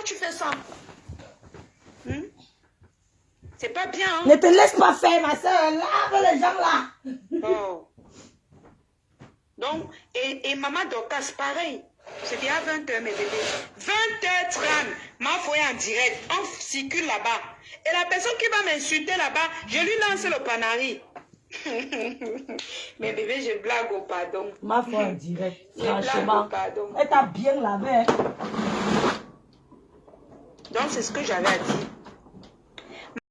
tu fais ça? C'est pas bien. Hein? Ne te laisse pas faire, ma soeur. Lave les gens là. Oh. Donc, et maman Dorcas, pareil. C'était à 20h, mes bébés. 20h30, ma foi en direct. On circule là-bas. Et la personne qui va m'insulter là-bas, je lui lance le panari. Mes bébés, je blague au pardon. Ma foi en direct. Franchement. Pardon. Elle t'a bien lavé. Donc, c'est ce que j'avais à dire.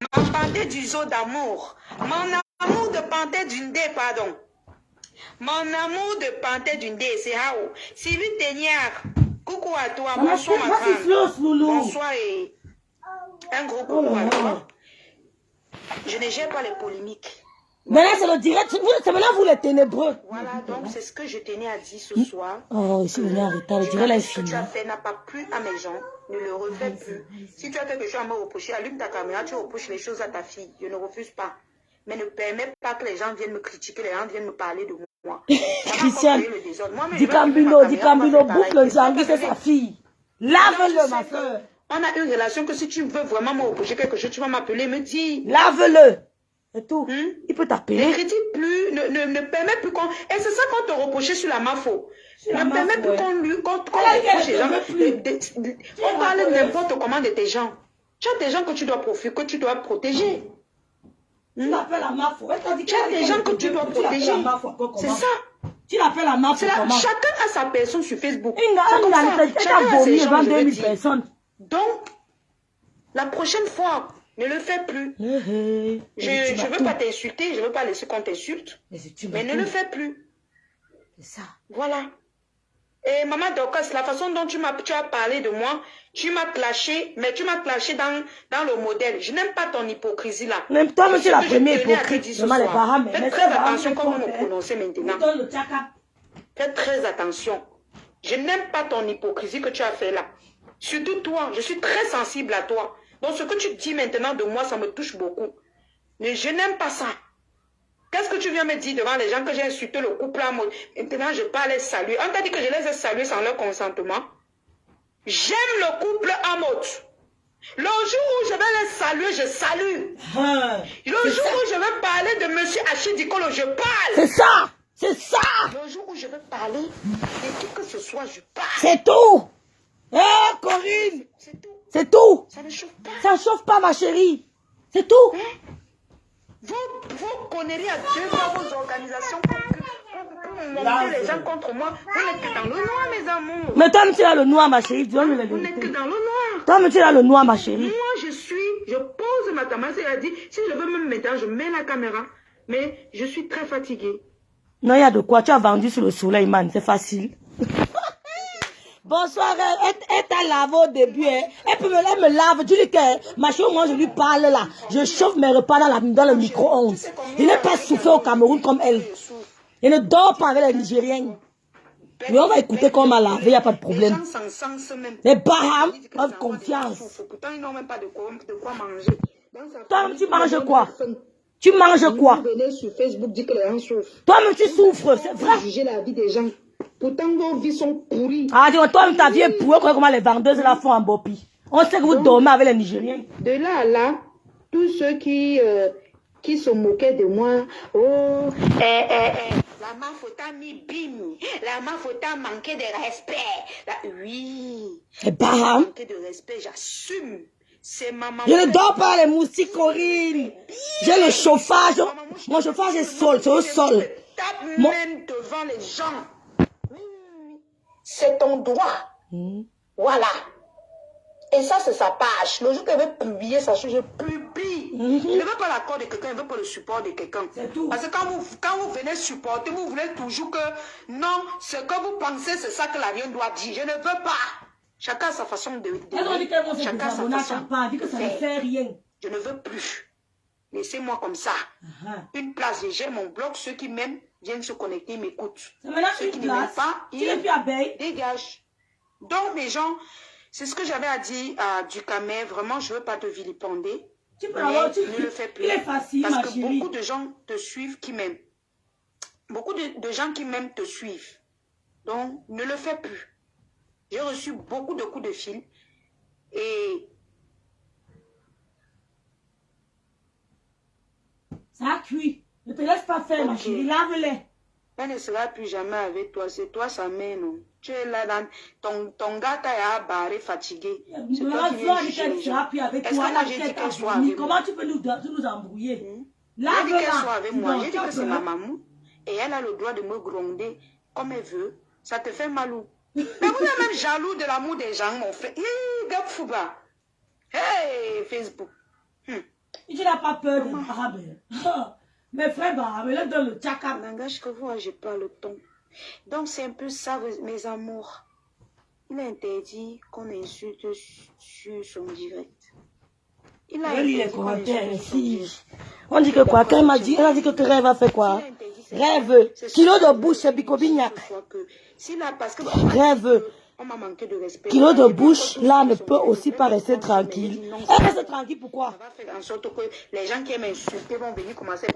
Ma panthère du zoo d'amour. Mon amour de panthère d'une dé, pardon. Mon amour de panthère d'une dé, c'est Hao. Sylvie Teignard. Coucou à toi. Bonsoir, ma grande. Bonsoir et un gros coucou à toi. Je ne gère pas les polémiques. Maintenant, c'est le direct. C'est maintenant vous les ténébreux. Voilà, donc c'est ce que je tenais à dire ce soir. Oh, ici, on est en retard. Le direct là est fini. Ce que tu as fait n'a pas plu à mes gens. Ne le refais plus. Si tu as quelque chose à me reprocher, allume ta caméra, tu reproches les choses à ta fille. Je ne refuse pas. Mais ne permets pas que les gens viennent me critiquer, les gens viennent me parler de moi. Christian, dis Cambino, boucle le Django, c'est sa fille. Lave-le, ma soeur. On a une relation que si tu veux vraiment me reprocher quelque chose, tu vas m'appeler, me dire. Lave-le. C'est tout. Il peut t'appeler. Ne critique plus, ne permet plus qu'on... Et c'est ça qu'on te reprochait sur la MAFO. Ne permet plus qu'on lui... Qu'on reproche les gens. On parle n'importe comment de tes gens. Tu as des gens que tu dois profiter, que tu dois protéger. Tu l'appelles la MAFO. Tu as des gens que tu dois protéger. C'est ça. Tu l'appelles la MAFO comment? Chacun a sa personne sur Facebook. Chacun a ses gens, 2000 personnes. Donc, la prochaine fois, ne le fais plus. Je ne veux pas t'insulter, je ne veux pas laisser qu'on t'insulte. Mais ne le fais plus. C'est ça. Voilà. Et maman Dorcas, la façon dont tu as parlé de moi, tu m'as clashé, mais tu m'as clashé dans le modèle. Je n'aime pas ton hypocrisie là. Même toi, tu es la première hypocrite. Faites très attention quand vous me prononcez maintenant. Faites très attention. Je n'aime pas ton hypocrisie que tu as fait là. Surtout toi, je suis très sensible à toi. Donc ce que tu dis maintenant de moi, ça me touche beaucoup. Mais je n'aime pas ça. Qu'est-ce que tu viens me dire devant les gens que j'ai insulté le couple à mode? Maintenant, je pas les saluer. On t'a dit que je les ai salués sans leur consentement. J'aime le couple à mode. Le jour où je vais les saluer, je salue. Le jour où je vais parler de monsieur Achidikolo, je parle. C'est ça. C'est ça. Le jour où je vais parler de qui que ce soit, je parle. C'est tout. Eh, Corinne. C'est tout. C'est tout. Ça ne chauffe pas. Ça ne chauffe pas, ma chérie. C'est tout. Vos conneries à deux dans vos organisations pour monter les gens contre moi. Vous n'êtes que dans le noir, mes amours. Mais toi, tu es le noir, ma chérie. Vous n'êtes que dans le noir. Toi, tu es le noir, ma chérie. Moi, je pose ma caméra. Elle a dit, si je veux me mettre, je mets la caméra. Mais je suis très fatiguée. Non, il y a de quoi. Tu as vendu sur le soleil, man. C'est facile. Bonsoir, elle t'a lavé au début. Hein. Elle me lave. Tu dis que ma chérie, moi, je lui parle là. Je chauffe mes repas dans le micro-ondes. Il n'est pas soufflé au Cameroun comme elle. Il ne dort pas avec les Nigériens. Mais on va écouter comment m'a lavé, il n'y a pas de problème. Les Baham ont confiance. Pourtant, ils n'ont même pas de quoi manger. Toi, tu manges quoi? Tu manges quoi? Toi-même, tu souffres, c'est vrai. Juger la vie des gens. Pourtant, vos vies sont pourries. Ah, dis-moi, toi, ta vie est pourrie, comment les vendeuses la font en Bopi. On sait que vous dormez avec les Nigériens. De là à là, tous ceux qui se moquaient de moi, oh, la mafota mis bim, la mafota manqué de respect. Oui, manqué de respect, j'assume. C'est maman. Je ne dors pas les moustiques, Corinne. J'ai le chauffage. Mon chauffage est sol, c'est au sol. Tape même devant les gens. C'est ton droit. Voilà. Et ça, c'est sa page. Le jour qu'elle veut publier sa chose, je publie. Je ne veux pas l'accord de quelqu'un, je ne veux pas le support de quelqu'un. Parce que quand vous venez supporter, vous voulez toujours que non, ce que vous pensez, c'est ça que l'avion doit dire. Je ne veux pas. Chacun a sa façon de chacun a sa façon de faire. Je ne veux plus. Laissez-moi comme ça. Une place, j'ai mon blog. Ceux qui m'aiment viennent se connecter, m'écoutent. Ceux qui ne m'aiment pas, ils dégagent. Donc, les gens, c'est ce que j'avais à dire à Ducamé. Vraiment, je ne veux pas te vilipender. Mais ne le fais plus. Parce que beaucoup de gens te suivent qui m'aiment. Beaucoup de gens qui m'aiment te suivent. Donc, ne le fais plus. J'ai reçu beaucoup de coups de fil. Et... Ça a cuit. Ne te laisse pas faire, ma chérie. Lave-les. Elle ne sera plus jamais avec toi. C'est toi sa mère, non? Tu es là dans... Ton gars t'a barré, fatigué. C'est toi qui viens juger les gens. Est-ce que moi j'ai dit qu'elle soit avec moi? Comment tu peux nous embrouiller? J'ai dit qu'elle soit avec moi. J'ai dit que c'est ma maman. Et elle a le droit de me gronder comme elle veut. Ça te fait mal ou? Mais vous êtes même jaloux de l'amour des gens, mon frère. Gab Fouba. Hey, Facebook. Tu n'as pas peur de l'arabe. Mes frères, me le donne le tchaka. Langage que vous, j'ai pas le ton. Donc, c'est un peu ça, mes amours. Il a interdit qu'on insulte sur son direct. Il a interdit les commentaires, les filles. On dit que quoi? Quand elle m'a dit, elle a dit que Rêve a fait quoi? Rêve. Kilo de bouche, c'est Bicobignac. Rêve. On m'a manqué de respect. Kilo de bouche, là, ne peut aussi pas rester tranquille. Elle reste tranquille, pourquoi? Ça va faire en sorte que les gens qui aiment insulter vont venir commencer.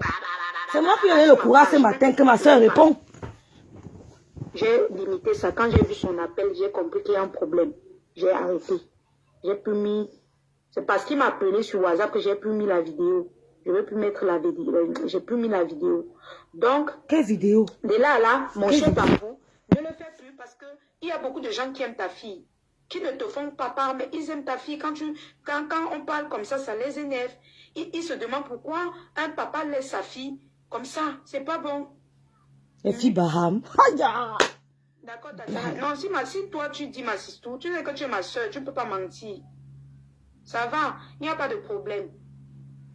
C'est moi qui ai eu le courage ce matin que ma soeur répond. J'ai limité ça. Quand j'ai vu son appel, j'ai compris qu'il y a un problème. J'ai arrêté. J'ai pu mis. C'est parce qu'il m'a appelé sur WhatsApp que j'ai pu mis la vidéo. Je ne veux plus mettre la vidéo. J'ai pu mis la vidéo. Donc. Quelle vidéo? De là à là, mon cher Bambou, ne le fais plus parce que il y a beaucoup de gens qui aiment ta fille. Qui ne te font pas part, mais ils aiment ta fille. Quand on parle comme ça les énerve. Ils se demandent pourquoi un papa laisse sa fille comme ça. C'est pas bon. Les filles Baham. D'accord, Tata. Non, si toi tu dis ma sister, tu sais que tu es ma soeur, tu ne peux pas mentir. Ça va, il n'y a pas de problème.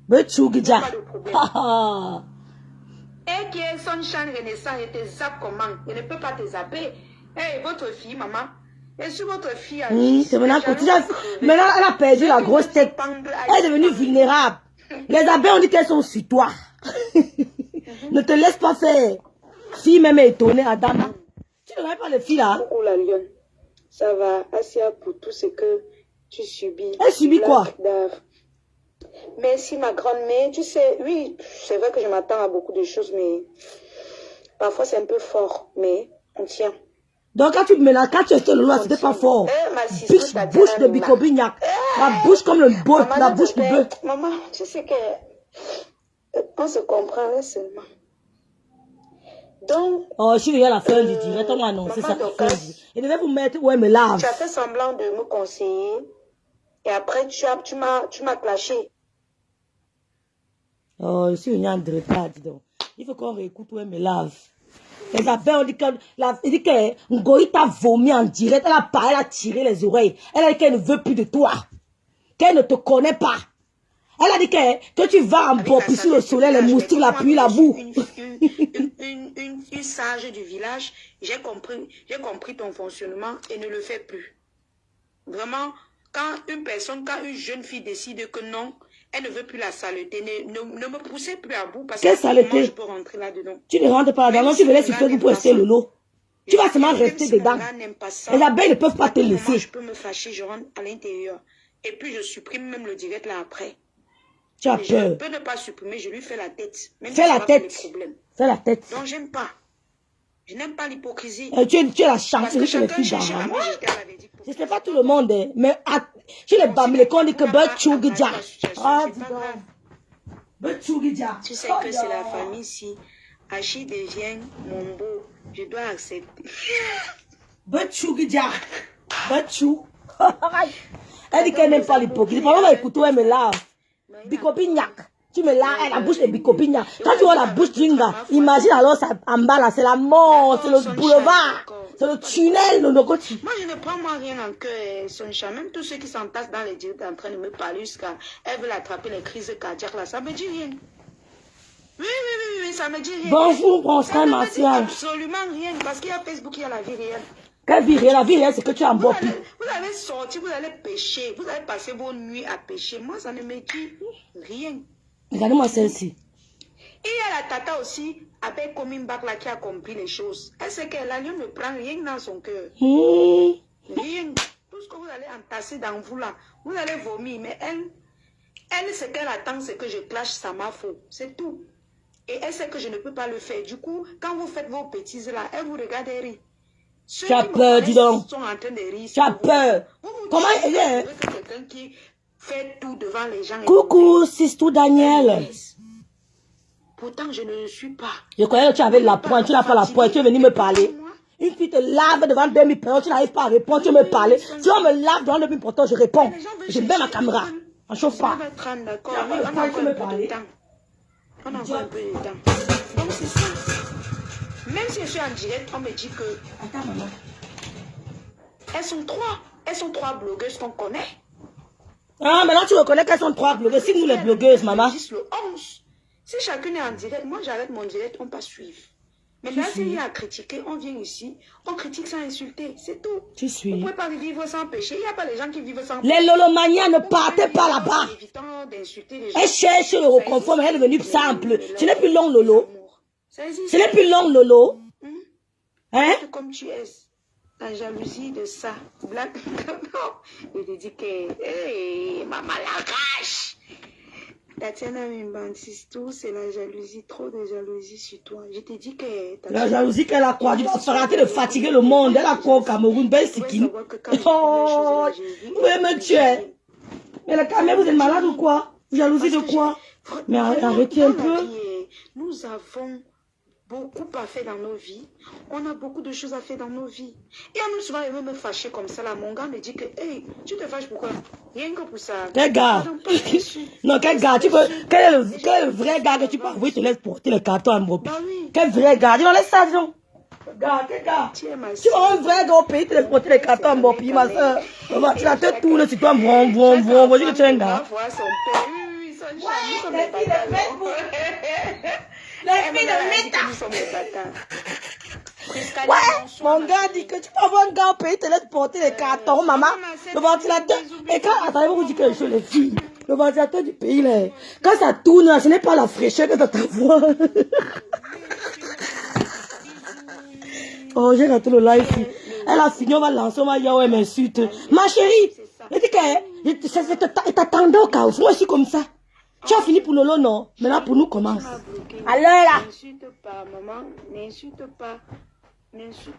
Il n'y a pas de problème. Et qui est Sunshine Renaissance et te zappe comment? Il ne peut pas te zapper. Hey, votre fille, maman. Et sur votre fille, c'est maintenant elle a perdu la grosse tête. Elle est devenue vulnérable. Les abeilles ont dit qu'elles sont sur toi. Ne te laisse pas faire. Fille même est étonnée, Adama. Tu ne vois pas les filles là? Coucou la lionne. Ça va, Asia, pour tout ce que tu subis. Elle subit quoi? Merci ma grande-mère. Tu sais, oui, c'est vrai que je m'attends à beaucoup de choses, mais parfois c'est un peu fort, mais on tient. Donc quand tu me la quand tu es le loi, c'était pas fort. Bouche de Bicobignac. La bouche comme le bœuf, la bouche du bœuf. Maman, tu sais que on se comprend seulement. Donc, oh, je suis à la fin du direct, on m'a annoncé ça. Et devait vous mettre où elle me lave. Tu as fait semblant de me conseiller et après tu m'as clashé. Oh, je suis une André, dis donc. Il faut qu'on réécoute où elle me lave. Les abeilles ont dit que Ngoï t'a vomi en direct. Elle a tiré les oreilles. Elle a dit qu'elle ne veut plus de toi. Qu'elle ne te connaît pas. Elle a dit que tu vas en bord sur le soleil, les moustiques, la pluie, la boue. Une sage du village, j'ai compris ton fonctionnement et ne le fais plus. Vraiment, quand une jeune fille décide que non, elle ne veut plus la saleté, ne me poussez plus à bout parce que saleté? Je peux rentrer là-dedans. Tu ne rentres pas là-dedans, tu veux laisser sur pour rester le lot. Tu vas seulement rester dedans. Les abeilles ne peuvent pas te laisser. Je peux me fâcher, je rentre à l'intérieur. Et puis je supprime même le direct là après. Tu as peur. Je peux ne pas supprimer, je lui fais la tête. Fais la tête. Fais la tête. Donc j'aime pas. Je n'aime pas l'hypocrisie. Tu es la chance. Parce que chacun cherche la moi, je ne sais pas tout le monde, mais chez les Bamilés, on dit que Betchougidja. Tu sais que c'est la famille ici. Hachi devient mon beau. Je dois accepter. Betchougidja. Betchou. Elle dit qu'elle n'aime pas l'hypocrisie. Pendant qu'on va écouter, elle me lave. Bicobignac. Tu me laves la bouche de Bicobignac. Quand tu vois la bouche d'une gars, imagine alors ça en bas là, c'est la mort, c'est le boulevard, c'est le tunnel de nos côtés. Moi je ne prends moi rien en cœur, son chat. Même tous ceux qui s'entassent dans les directs en train de me parler jusqu'à elle veut attraper les crises cardiaques là, ça me dit rien. Oui, ça me dit rien. Bonjour, bonsoir, ma soeur. Absolument rien, parce qu'il y a Facebook, il y a la vie réelle. Quelle vie réelle? La vie réelle, c'est que tu es en bois. Vous allez sortir, vous allez pêcher, vous allez passer vos nuits à pêcher. Moi, ça ne me dit rien. Regardez-moi celle-ci. Il y a la tata aussi, avec Coming Back là, qui a compris les choses. Elle sait que la lionne ne prend rien dans son cœur. Rien. Tout ce que vous allez entasser dans vous là, vous allez vomir. Mais elle, ce qu'elle attend, c'est que je clash sa mafo. C'est tout. Et elle sait que je ne peux pas le faire. Du coup, quand vous faites vos bêtises là, elle vous regarde et rit. Ceux Tu as qui me peur, dis connaissent donc. sont en train de rire. Tu as peur. Comment elle est? Quelqu'un qui fait tout devant les gens. Coucou, Sistou Daniel. Pourtant, je ne le suis pas. Je croyais que tu avais la pointe, tu n'as pas la pointe, tu es venu me parler. Une fille te lave devant 2000 personnes, tu n'arrives pas à répondre, tu me parler. Si on me lave devant 2000 personnes, je réponds. Je mets ma caméra. On chauffe pas. D'accord, oui, on a encore un peu de temps. On a encore un peu de temps. Donc c'est ça. Même si je suis en direct, on me dit que... Attends, maman. Elles sont trois blogueuses qu'on connaît. Ah, maintenant tu reconnais qu'elles sont 3 blogueuses. Si nous les blogueuses, maman. Le 11. Si chacune est en direct, moi j'arrête mon direct, on passe suivre. Maintenant, s'il y a à critiquer, on vient ici, on critique sans insulter, c'est tout. Tu suis. Vous ne pouvez pas vivre sans péché. Il n'y a pas les gens qui vivent sans péché. Les lolomanias ne partaient pas là-bas. Elle cherche le reconfort, mais elle est devenue simple. Ce n'est plus long, Lolo. Ce n'est plus long, Lolo. Hein? Comme tu es, la jalousie de ça. Black. Je te dis que, hey, maman l'arrache. Tatiana Mimbansistou, c'est la jalousie, trop de jalousie sur toi. Je te dis que... La jalousie qu'elle a quoi? Tu vas arrêter de fatiguer le monde. Elle a quoi au Cameroun? Ben Sikine. Oh, vous voulez me tuer. Mais le Cameroun, vous êtes malade ou quoi? Jalousie de quoi? Mais arrêtez un peu. Nous avons beaucoup à faire dans nos vies. On a beaucoup de choses à faire dans nos vies. Et on nous souvent aimé me fâcher comme ça. Là, mon gars me dit que, hey, tu te fâches pourquoi? Rien que pour ça. Quel gars? Non, quel gars? Tu peux, quel est le vrai gars que tu peux avouer te laisse porter le carton à Mbopi? Bah oui. Quel vrai gars? Dis-moi, laisse ça, disons. Gars, quel gars? Tu vois un vrai gars au pays, te laisse porter le carton à Mbopi, ma soeur. Tu la tête tourne sur toi, vroom. Moi, je dis que tu es un gars. Les filles de Meta. Ouais, mon gars dit que tu peux avoir un gars au pays, te laisse porter les cartons, maman. Le ventilateur. Et quand, attendez, vous dites quelque chose, les filles. Le ventilateur du pays, là. Quand ça tourne, ce n'est pas la fraîcheur que ça t'envoie. Oh, j'ai raté le live. Elle a fini, on va lancer, on va dire, ouais, m'insulte. Ma chérie, je dis que t'attendais au chaos. Moi, je suis comme ça. Tu as fini pour Lolo, non? Maintenant, pour nous, commence. Alors là. N'insulte pas, maman. N'insulte pas. N'insulte.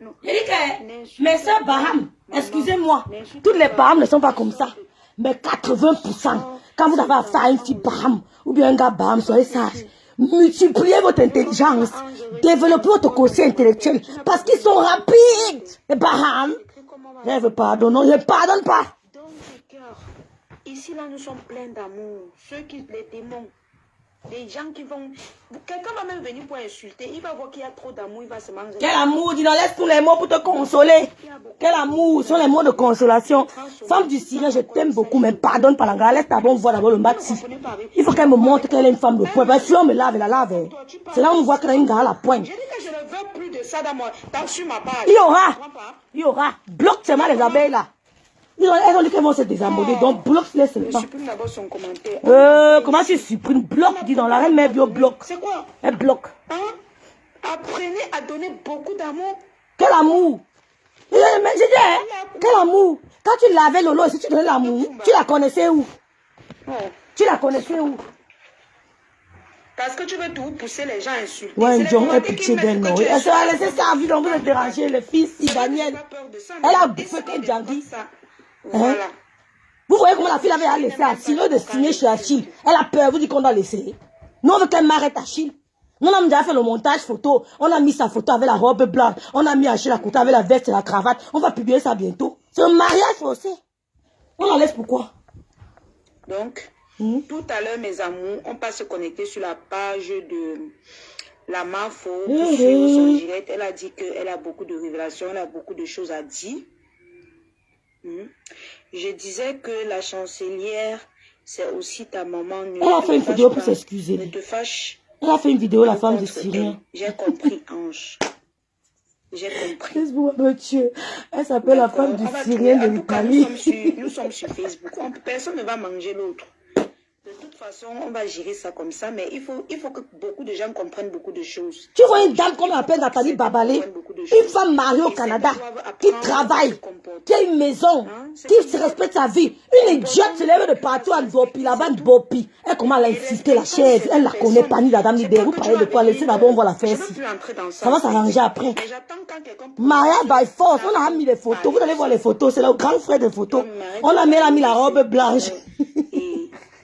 Non. Je dis que mes soeurs Baham, excusez-moi, toutes les Baham ne sont pas comme ça. Mais 80%, quand vous avez affaire à une fille Baham ou bien un gars Baham, soyez sage. Multipliez votre intelligence. Développez votre quotient intellectuel. Parce qu'ils sont rapides. Les Baham, je veux pardonner, je ne pardonne pas. Ici, là, nous sommes pleins d'amour. Ceux qui, les démons, les gens qui vont... Quelqu'un va même venir pour insulter. Il va voir qu'il y a trop d'amour, il va se manger. Quel amour, dis-donc, laisse tous les mots pour te consoler. Quel amour, ce sont les mots de consolation. Femme du Syrien, je t'aime beaucoup, mais pardonne pas la grâce. Laisse ta bonne voix d'abord le bâti. Il faut qu'elle me montre qu'elle est une femme de poing. Parce que si on me lave, elle la lave. C'est là où on voit qu'elle a une gare à la pointe. Je dis que je ne veux plus de ça sur ma page. Il y aura. Bloque seulement les abeilles là. Elles ont dit qu'elles vont se désabonner, donc bloque-les seulement. Supprime d'abord son commentaire. Comment tu supprimes? Bloque, dis donc, la reine mère bio bloque. C'est quoi? Elle bloque. Hein? Apprenez à donner beaucoup d'amour. Quel amour? Mais je dis, quel amour? Quand tu lavais Lolo, si tu donnais l'amour, tu la connaissais où? Tu la connaissais où? Parce que tu veux tout pousser les gens à insulter. Ouais, John, elle pitié d'elle, non. Elle se va laisser sa vie, donc vous êtes déranger, les fils, si Daniel. Elle a bouffé qu'elle Djangi. Voilà. Vous voyez comment la fille avait à laisser Achille, au de signer chez Achille. Elle a peur, vous dites qu'on doit laisser. Nous, on veut qu'elle m'arrête Achille. Nous, on a déjà fait le montage photo. On a mis sa photo avec la robe blanche. On a mis Achille à côté avec la veste et la cravate. On va publier ça bientôt. C'est un mariage forcé. On la laisse pourquoi? Donc, tout à l'heure, mes amours, on va se connecter sur la page de la Mafo pour suivre son direct. Elle a dit qu'elle a beaucoup de révélations, elle a beaucoup de choses à dire. Je disais que la chancelière, c'est aussi ta maman. Elle a fait une vidéo pour s'excuser. Ne te fâche. Elle a fait une vidéo, la femme de Syrien. J'ai compris, Ange. J'ai compris. Facebook, monsieur. Elle s'appelle la femme du Syrien de l'Italie. Nous sommes sur Facebook. Personne ne va manger l'autre. De toute façon, on va gérer ça comme ça, mais il faut que beaucoup de gens comprennent beaucoup de choses. Tu vois une dame comme appelle Nathalie Babalé, une femme mariée au Canada, qui travaille, qui a une maison, qui se respecte sa vie. Une idiote se lève de partout à Bopi, là-bas de Bopi. Elle commence à insister la chaise, elle la connaît pas, ni la dame, ni des vous parlez de quoi, laissez d'abord, on va la faire ici. Ça va s'arranger après. Mariage by force, on a mis les photos, vous allez voir les photos, c'est le grand frère des photos. On a mis la robe blanche.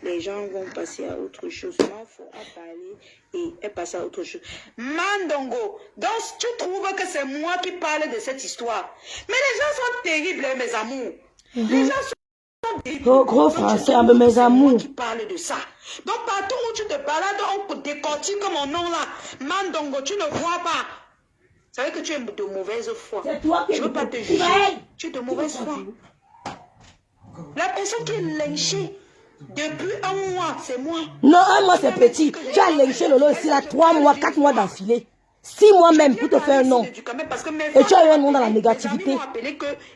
Les gens vont passer à autre chose. Mafo a parlé et est passé à autre chose. Mandongo, donc tu trouves que c'est moi qui parle de cette histoire. Mais les gens sont terribles, mes amours. Les gens sont terribles. Gros français, mes amours. C'est moi qui parle de ça. Donc partout où tu te balades, on décortique mon nom là. Mandongo, tu ne vois pas. C'est vrai que tu es de mauvaise foi. Je ne veux pas te juger. Tu es de mauvaise foi. La personne qui est lynchée depuis un mois, c'est moi. Non, un mois c'est petit. Tu as lynché Lolo ici là 3 mois, 4 mois d'affilée. 6 mois même pour te faire un nom. Et tu as eu un nom dans la négativité.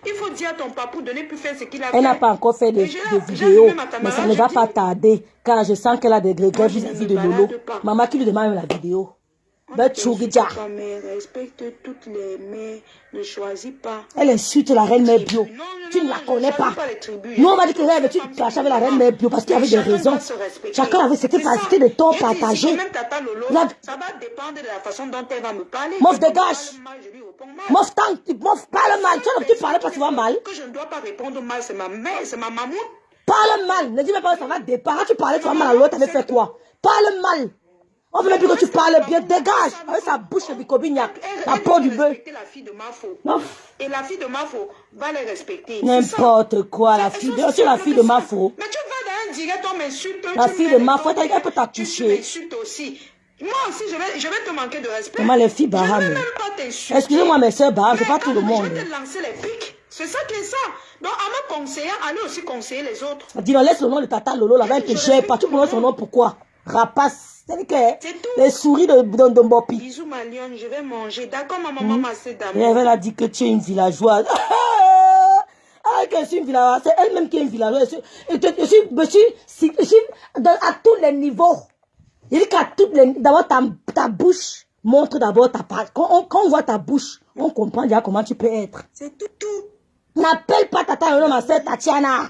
Il faut dire à ton papa pour donner plus faire ce qu'il a fait. Elle n'a pas encore fait de vidéos, mais ça ne va pas tarder, car je sens qu'elle a des regrets vis-à-vis de Lolo. Maman qui lui demande la vidéo. Respecte toutes les mères, ne choisis pas. Elle insulte la reine mère bio. Tu ne la connais pas. Nous on m'a dit que là, tu clashes avec la reine mère bio parce qu'il y avait des raisons. Chacun avait c'était des torts partagés. Ça va dépendre de la façon dont elle va me parler. Mof dégage. Mof parle mal. Tu parles pas souvent mal. Que je ne dois pas répondre mal, c'est ma mère, c'est ma maman. Parle mal. Ne dis même pas que ça va dépendre. Tu parlais souvent mal à l'autre, t'avais fait quoi? Parle mal. On veut même plus que tu parles bien, dégage. Avec sa bouche de bicobignac, la peau du bœuf. Et la fille de Mafo va les respecter. N'importe quoi, la fille de... C'est la fille de Mafo. Mais tu vas dans un direct, on m'insulte. La fille de Mafo, elle peut t'accoucher. Tu m'insultes aussi. Moi aussi, je vais te manquer de respect. Comment les filles Baham? Je ne vais même pas t'insulter. Excusez-moi, mes soeurs Baham, c'est pas tout le monde. Je vais te lancer les pics. C'est ça qui est ça. Donc, en me conseillant, allez aussi conseiller les autres. Dis-le, laisse le nom de Tata Lolo là-bas, elle te gère pas. Tu prononces son nom pourquoi? Rapace. C'est que les souris de Mbopi. Bisous ma lionne, je vais manger. D'accord, ma maman m'a assez d'amour. Et elle a dit que tu es une villageoise. Ah, que je suis une villageoise. C'est elle-même qui est une villageoise. Je suis à tous les niveaux. Il dit qu'à toutes les... D'abord, ta bouche montre d'abord ta part. Quand on voit ta bouche, on comprend déjà comment tu peux être. C'est tout. N'appelle pas Tata Yono, ma sœur Tatiana.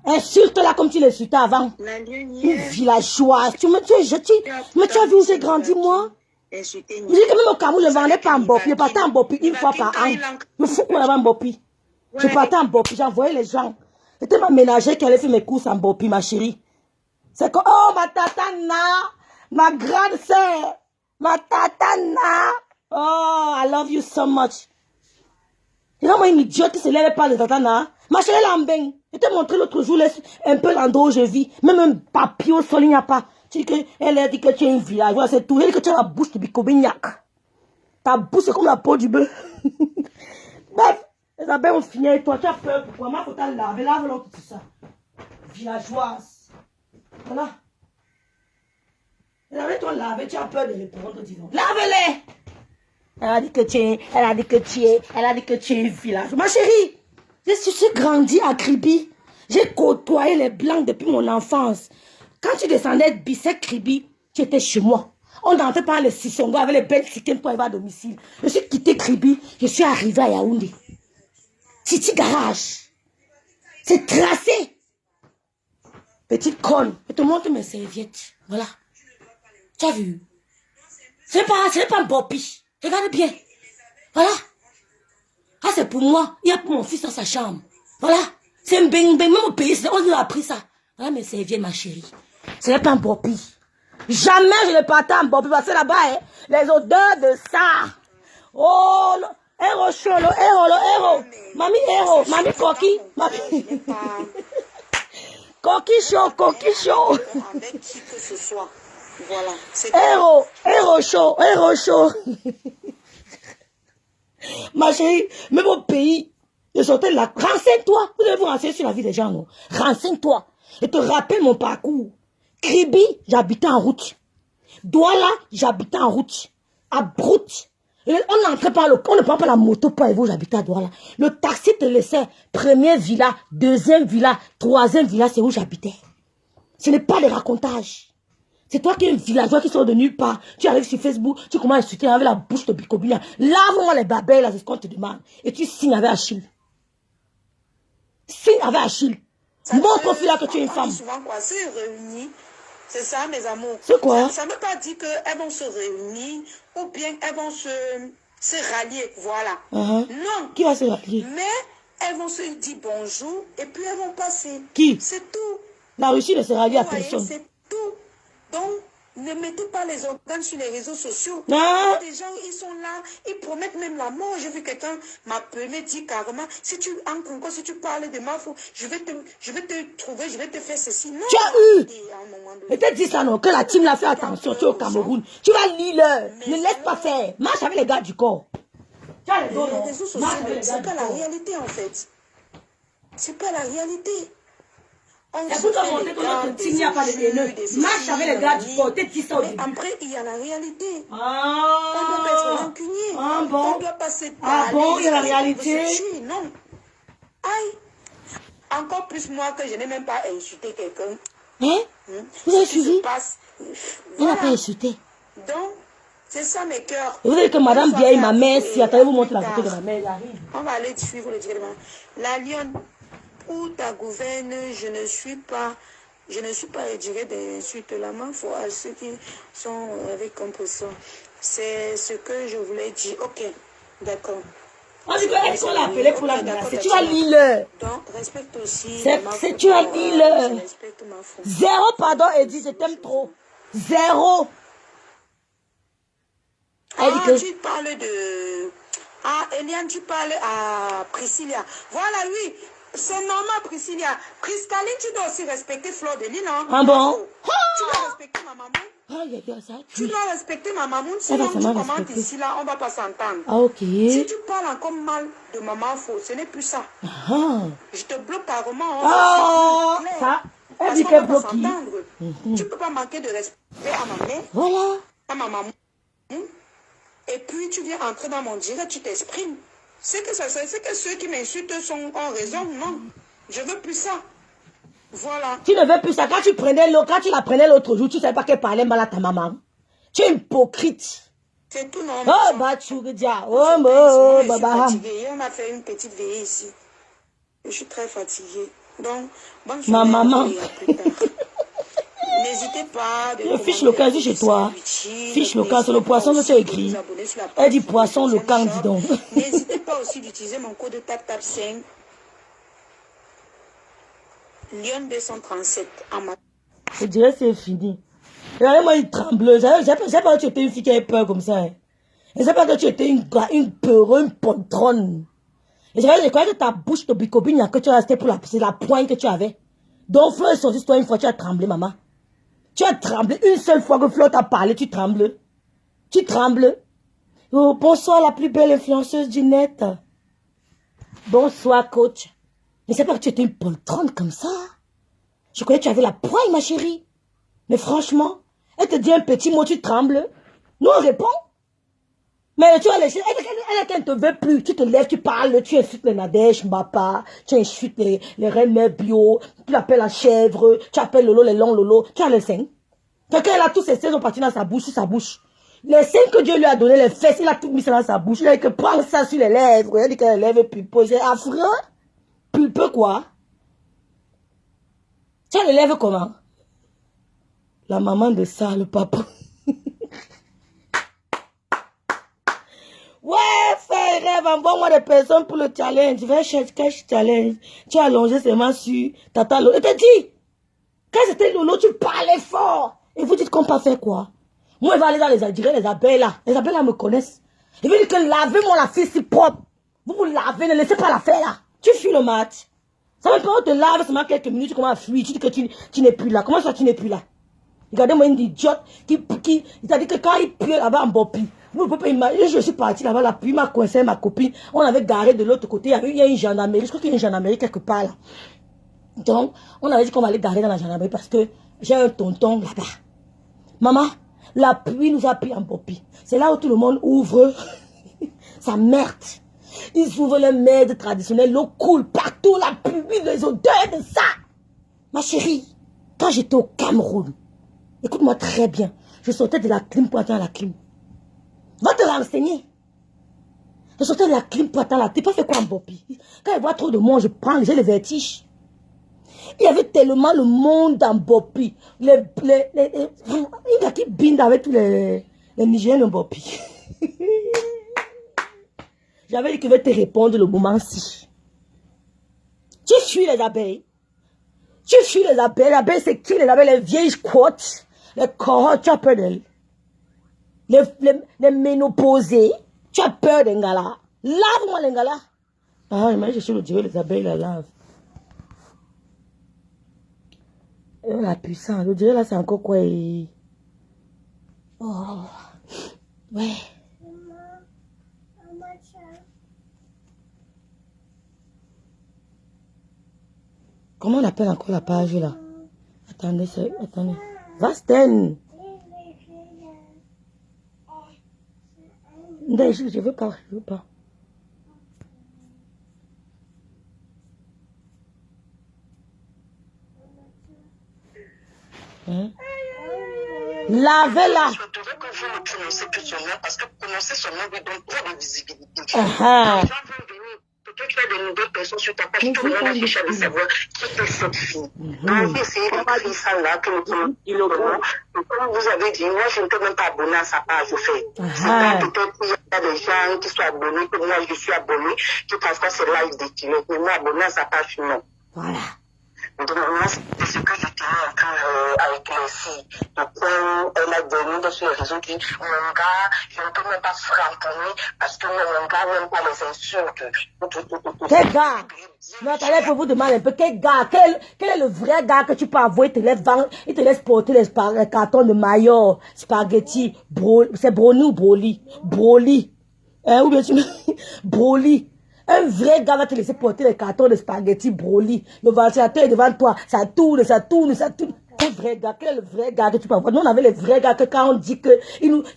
Insulte-la comme tu l'insultais avant. Une villageoise. Mais tu as vu où j'ai grandi, moi? Je dis que même au Cameroun, je ne vendais pas en Bopi. Je partais en Bopi une fois par an. Je fous qu'on avait en Bopi. Je partais en Bopi. J'envoyais les gens. C'était ma ménagère qui allait faire mes courses en Bopi, ma chérie. C'est comme, oh, ma tatana, ma grande sœur, ma tatana. Oh, I love you so much. Il y a moi une idiote qui se lève pas de tatana. Ma chérie Lambeng, je t'ai montré l'autre jour un peu l'endroit où je vis. Même un papier au sol, il n'y a pas. Elle a dit que tu es une villageoise, c'est tout. Elle dit que tu as la bouche de bicobignac. Ta bouche, c'est comme la peau du bœuf. Bref, les abeilles ont fini avec toi. Tu as peur. Pourquoi? Moi, il faut t'en laver. Lave-le, tout ça. Villageoise. Voilà. Elle avait toi laver. Tu as peur de répondre, disons. Lave-les. Elle a dit que tu es une villageoise. Ma chérie. Je suis grandi à Kribi. J'ai côtoyé les blancs depuis mon enfance. Quand tu descendais de Bissek Kribi, tu étais chez moi. On n'entrait pas les Sissongo avec les belles chicanes pour aller à domicile. Je suis quitté Kribi, je suis arrivé à Yaoundé. Titi Garage. C'est tracé. Petite conne. Je te montre mes serviettes. Voilà. Tu as vu? C'est pas un bopi. Regarde bien. Voilà. Ah, c'est pour moi. Il y a pour mon fils dans sa chambre. Voilà. C'est un bing bing. Même au pays, on nous a pris ça. Voilà mes serviettes, ma chérie. Ce n'est pas un bopi. Jamais je ne partais en bopi. Parce que là-bas, hein, les odeurs de ça. Oh, héros chaud, héros. Mamie héros. Mamie coquille. Coquille chaud. Avec qui que ce soit. Voilà. Héros chaud. Ma chérie, même au pays, je sortais là. Renseigne-toi. Vous devez vous renseigner sur la vie des gens, non? Renseigne-toi. Je te rappelle mon parcours. Kribi, j'habitais en route. Douala, j'habitais en route. À Brout. On n'entrait pas, on ne prend pas la moto pour aller où j'habitais à Douala. Le taxi te laissait première villa, deuxième villa, troisième villa, c'est où j'habitais. Ce n'est pas des racontages. C'est toi qui es un villageois qui sort de nulle part. Tu arrives sur Facebook, tu commences à insulter avec la bouche de bicobina. Lave-moi les babelles, là, c'est ce qu'on te demande. Et tu signes avec Achille. Signe avec Achille. Montre au là que tu es une femme. Souvent quoi, se réunir, c'est ça mes amours. C'est quoi? Ça ne veut pas dire qu'elles vont se réunir ou bien elles vont se rallier, voilà. Non. Qui va se rallier? Mais elles vont se dire bonjour et puis elles vont passer. Qui? C'est tout. La Russie ne se rallie à personne. C'est tout. Donc, ne mettez pas les organes sur les réseaux sociaux. Ah. Des gens, ils sont là, ils promettent même la mort. J'ai vu quelqu'un m'appeler, dire carrément, si tu encore, si tu parles de ma faute, je vais te trouver, je vais te faire ceci. Non. Tu as eu. Et te dis ça non, que la team l'a fait attention, tu es au Cameroun. Tu vas lire, ne laisse pas faire. Marche avec les gars du corps. Tu as les réseaux sociaux, c'est pas la réalité en fait. C'est pas la réalité. C'est pour te montrer que notre team n'y a pas de haineux. Marche avec les gars du corps, te dis ça au début. Après, il y a la réalité. Ah. On doit pas être rancunier. Ah bon? On doit pas se parler. Ah bon, il y a la réalité. Non. Aïe. Encore plus moi que je n'ai même pas insulté quelqu'un. Hein? Vous avez suivi? Il n'a pas insulté. Donc, c'est ça mes cœurs. Vous savez que madame Biaï, ma mère, si attendez, vous montrez la photo de ma mère, elle arrive. On va aller suivre le directement. La lionne, pour ta gouverne, je ne suis pas retirée d'insultes la main à ceux qui sont avec compréhension. C'est ce que je voulais dire. Ok, d'accord. On dit qu'elle qu'on l'a appelé pour la menacer. Tu vas lire. Donc, respecte aussi. C'est tu vas lire. Zéro pardon, Edith, je t'aime trop. Zéro. Tu parles de... Ah, Eliane, tu parles à Priscilla. Voilà, oui. C'est normal, Priscilla. Cristalline, tu dois aussi respecter Fleur de Lille, hein? Ah bon? Tu dois respecter ma maman. Tu dois respecter ma maman. Sinon, tu commentes ici, là, on ne va pas s'entendre. Ah, ok. Si tu parles encore mal de maman, ce n'est plus ça. Je te bloque carrément. Ah, ça. Elle dit qu'elle bloque. Tu ne peux pas manquer de respect à ma mère. Voilà. À ma maman. Et puis, tu viens entrer dans mon direct, tu t'exprimes. C'est que ceux qui m'insultent ont raison, non. Je veux plus ça. Voilà. Tu ne veux plus ça. Quand tu la prenais l'autre jour, tu ne savais pas qu'elle parlait mal à ta maman. Tu es hypocrite. C'est tout normal. Oh, bah, tu regardes. Oh, baba. On a fait une petite veillée ici. Je suis très fatiguée. Donc, bonne ma maman. N'hésitez pas. Fiche local, dis chez toi. Fiche local, c'est le poisson que tu as écrit. Elle dit poisson local, dis donc. N'hésitez pas aussi d'utiliser mon code TAP5. Lyon 237 en matin. Je dirais que c'est fini. Regardez-moi une trembleuse. Je ne sais pas que tu étais une fille qui avait peur comme ça. Je ne sais pas que tu étais une peureuse, une poltronne. Et je croyais que ta bouche de bicobine, que tu as resté pour c'est la pointe que tu avais. Donc, Flo est sorti toi une fois, tu as tremblé, maman. Tu as tremblé. Une seule fois que Flo t'a parlé, tu trembles. Tu trembles. Oh, bonsoir, la plus belle influenceuse du net. Bonsoir, coach. Mais c'est pas que tu étais une poltronne comme ça. Je croyais que tu avais la poigne, ma chérie. Mais franchement, elle te dit un petit mot, tu trembles. Nous, on répond. Mais tu vas laisser, elle ne te veut plus. Tu te lèves, tu parles, tu insultes les Nadège, Mbapa, tu insultes les reines bio, tu l'appelles la chèvre, tu appelles Lolo, les longs Lolo. Tu as les seins. Quelqu'un, a tous ses seins sont partis dans sa bouche, sur sa bouche. Les seins que Dieu lui a donné, les fesses, il a tout mis ça dans sa bouche. Il a dit que prends ça sur les lèvres. Il a dit que les lèvres pulpeuses. C'est affreux. Pulpeux quoi? Tu as les lèvres comment? La maman de ça, le papa. Ouais, frère, rêve, envoie-moi des personnes pour le challenge. Va chercher cash challenge. Tu as allongé seulement sur tata Lolo. Et te dis, quand c'était Lolo, tu parlais fort. Et vous dites qu'on peut faire quoi? Moi, je vais aller dans les abeilles là. Les abeilles là me connaissent. Je vais dire que lavez-moi la fille si propre. Vous lavez, ne laissez pas la faire là. Tu fuis le match. Ça veut pas te laver seulement quelques minutes, tu commences à fuir. Tu dis que tu n'es plus là. Comment ça, tu n'es plus là? Regardez-moi une idiote qui il a dit que quand il pleut là-bas en Bopi, vous ne pouvez pas imaginer, je suis parti là-bas, la pluie m'a coincé ma copine, on avait garé de l'autre côté, il y a une gendarmerie, je crois qu'il y a une gendarmerie quelque part là. Donc, on avait dit qu'on va aller garer dans la gendarmerie parce que j'ai un tonton là-bas. Maman, la pluie nous a pris en Bopi. C'est là où tout le monde ouvre sa merde. Ils ouvrent les merdes traditionnelles, l'eau coule partout, la pluie, les odeurs de ça. Ma chérie. Quand j'étais au Cameroun, écoute-moi très bien, je sortais de la clim pour attendre la clim. Va te renseigner. Je sortais de la clim pour attendre la clim. Pas fait quoi en Bopi? Quand il voit trop de monde, j'ai le vertige. Il y avait tellement le monde en Bopi. Il y a qui binde avec tous les Nigériens en Bopi. J'avais dit que je vais te répondre le moment-ci. Tu fuis les abeilles. Tu fuis les abeilles. Les abeilles, c'est qui les abeilles? Les vieilles squattes. Les cohortes, tu as peur d'elles. Les ménopausés. Tu as peur d'un gars là. Lave-moi les gars là. Ah, imagine, je suis le dieu, les abeilles la lave. La puissance. Le dieu là, c'est encore quoi? Oh. Ouais. Comment on appelle encore la page là? Attendez, attendez. Vasten. Non, je veux pas, je veux pas. Hein? Lavez-la. Je voudrais que vous ne prononcez plus son nom parce que prononcer son nom lui donne trop de visibilité. Les gens vont venir. Peut-être tu as des nouvelles personnes sur ta page. Tout le monde a cherché à savoir qui est cette fille. Donc, essayez d'écrire ça là, que nous dit le nom. Comme vous avez dit, moi, je ne peux même pas abonner à sa page, au fait. Peut-être qu'il y a des gens qui sont abonnés, que moi, je suis abonné, qui pensent que c'est live décliné. Mais moi, abonné à sa page, non. Voilà. Donc, moi, c'est ce que je tenais un peu avec les filles. Donc, elle a donné sur les réseaux qui dit, mon gars, je ne peux même pas framponner parce que mon gars n'aime pas les insultes. Quel gars? Mais attendez, pour vous demander un peu, quel gars? Quel est le vrai gars que tu peux avoir? Il te laisse porter les cartons de maillot, spaghetti, c'est brownie ou broly? Broly. Hein, ou bien tu broly. Un vrai gars va te laisser porter les cartons de spaghetti broly. Le ventilateur est devant toi. Ça tourne, ça tourne, ça tourne. Un vrai gars. Quel est le vrai gars que tu peux avoir? Nous, on avait les vrais gars que quand on dit que...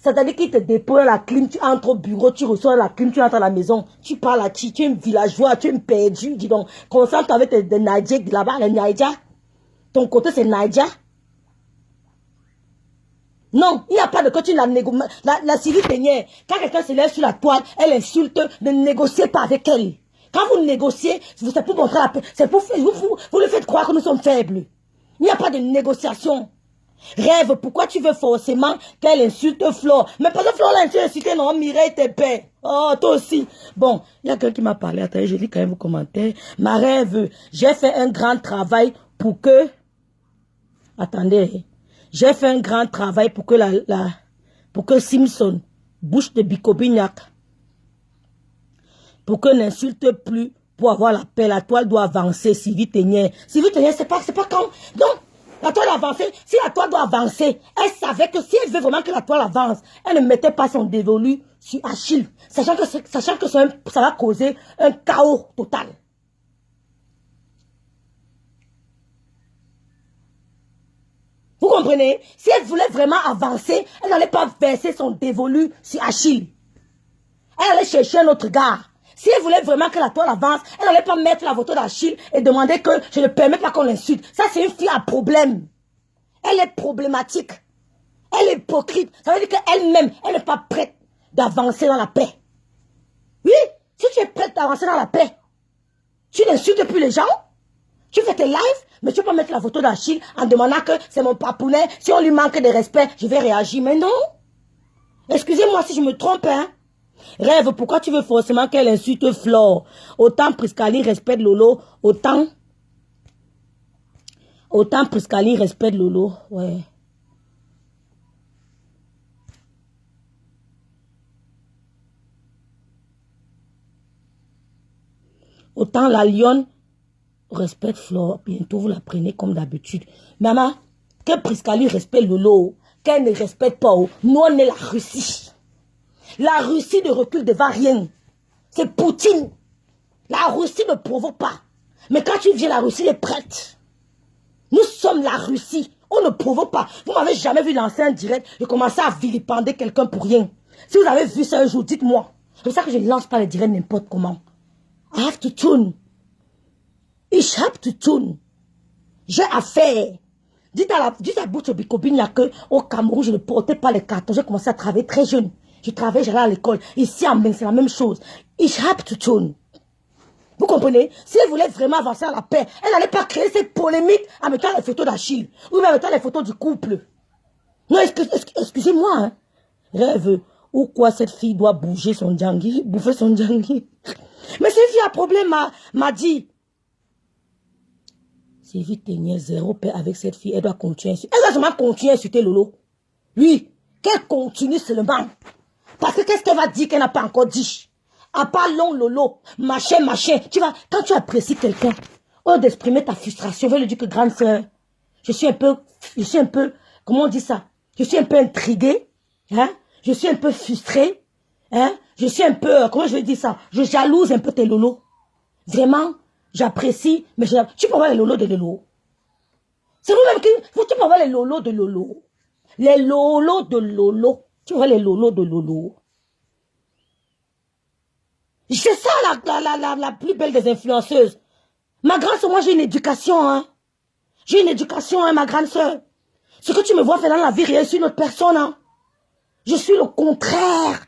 C'est-à-dire qu'il te dépose la clim, tu entres au bureau, tu reçois la clim, tu entres à la maison. Tu parles à qui? Tu es un villageois, tu es un perdu. Dis donc, concentre avec des Naïdjaks là-bas, les Naïdjaks. Ton côté, c'est Naïdjak. Non, il n'y a pas de que tu la négocies. La Sylvie Peignet, quand quelqu'un se lève sur la toile, elle insulte, ne négociez pas avec elle. Quand vous négociez, c'est pour montrer la paix. C'est pour vous le faites croire que nous sommes faibles. Il n'y a pas de négociation. Rêve, pourquoi tu veux forcément qu'elle insulte Flore? Mais parce que Flore l'a insulté, non, Mireille t'es paix. Oh, toi aussi. Bon, il y a quelqu'un qui m'a parlé. Attendez, je lis quand même vos commentaires. Ma rêve, j'ai fait un grand travail pour que... Attendez. J'ai fait un grand travail pour que Simpson, bouche de Bicobignac, pour que n'insulte plus, pour avoir la paix. La toile doit avancer, Sylvie Teignet. Sylvie Teignet, c'est pas quand. Donc, la toile avance. Si la toile doit avancer, elle savait que si elle veut vraiment que la toile avance, elle ne mettait pas son dévolu sur Achille, sachant que ça va causer un chaos total. Vous comprenez? Si elle voulait vraiment avancer, elle n'allait pas verser son dévolu sur Achille. Elle allait chercher un autre gars. Si elle voulait vraiment que la toile avance, elle n'allait pas mettre la photo d'Achille et demander que je ne permets pas qu'on l'insulte. Ça, c'est une fille à problème. Elle est problématique. Elle est hypocrite. Ça veut dire qu'elle-même, elle n'est pas prête d'avancer dans la paix. Oui, si tu es prête d'avancer dans la paix, tu n'insultes plus les gens. Tu fais tes lives, mais tu peux pas mettre la photo d'Achille en demandant que c'est mon papounet. Si on lui manque de respect, je vais réagir. Mais non. Excusez-moi si je me trompe, hein. Rêve, pourquoi tu veux forcément qu'elle insulte Flore? Autant Priscaline respecte Lolo, autant Priscaline respecte Lolo. Ouais. Autant la lionne respecte Flore. Bientôt, vous la prenez comme d'habitude. Maman, que Priscaline respecte Lolo, qu'elle ne respecte pas. Nous, on est la Russie. La Russie ne recule devant rien. C'est Poutine. La Russie ne provoque pas. Mais quand tu viens, la Russie est prête. Nous sommes la Russie. On ne provoque pas. Vous m'avez jamais vu lancer un direct. Je commençais à vilipender quelqu'un pour rien. Si vous avez vu ça un jour, dites-moi. C'est pour ça que je ne lance pas les directs n'importe comment. I have to tune. Ich have to tune. J'ai affaire Dites à Bouche Bicobine là que au Cameroun, je ne portais pas les cartons. J'ai commencé à travailler très jeune. Je travaillais, j'allais à l'école. Ici, en Beng, c'est la même chose. Ich habe zu tun. Vous comprenez? Si elle voulait vraiment avancer à la paix, elle n'allait pas créer cette polémique en mettant les photos d'Achille. Ou même en mettant les photos du couple. Non, excusez-moi. Hein. Rêve. Ou quoi cette fille doit bouger son djangui, bouffer son djangui. Mais cette fille a problème, m'a dit. Sylvie Ténier, zéro paix avec cette fille. Elle doit continuer. Elle doit seulement continuer à insulter Lolo. Oui, qu'elle continue seulement. Parce que qu'est-ce qu'elle va dire qu'elle n'a pas encore dit? À part long Lolo, machin. Tu vois, quand tu apprécies quelqu'un, au lieu d'exprimer ta frustration, je vais lui dire que grande sœur, je suis un peu, comment on dit ça? Je suis un peu intriguée, hein? Je suis un peu frustrée, hein? Je suis un peu, comment je vais dire ça? Je jalouse un peu tes Lolo. Vraiment, j'apprécie, mais tu peux voir les Lolo de Lolo. C'est vous-même qui, tu peux voir les Lolo de Lolo. Les Lolo de Lolo. Tu vois les Lolo de Lolo. C'est ça la plus belle des influenceuses. Ma grande soeur, moi j'ai une éducation, hein. J'ai une éducation, hein, ma grande soeur. Ce que tu me vois faire dans la vie réelle, je suis une autre personne, hein. Je suis le contraire.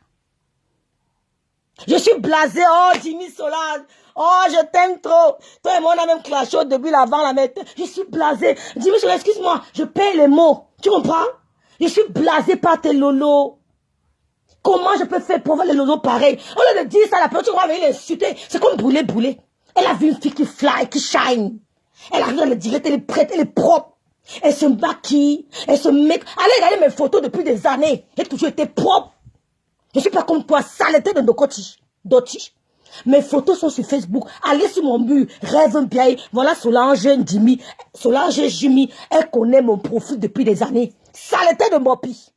Je suis blasée. Oh, Jimmy Solange. Oh, je t'aime trop. Toi et moi, on a même clashé au début, l'avant, la mettre. Je suis blasée. Jimmy Solange, excuse-moi, je paye les mots. Tu comprends? Je suis blasée par tes lolos. Comment je peux faire pour voir les lolos pareils? Au lieu de dire ça, la personne va venir l'insulter. C'est comme Boulé. Elle a vu une fille qui fly, qui shine. Elle arrive dans le direct, elle est prête, elle est propre. Elle se maquille, elle se met. Allez regarder mes photos depuis des années. J'ai toujours été propre. Je ne suis pas comme toi, saleté de Dotiche. Mes photos sont sur Facebook. Allez sur mon mur, rêve bien. Voilà Solange Jimmy. Solange Jimmy, elle connaît mon profil depuis des années. Saleté de Mopi.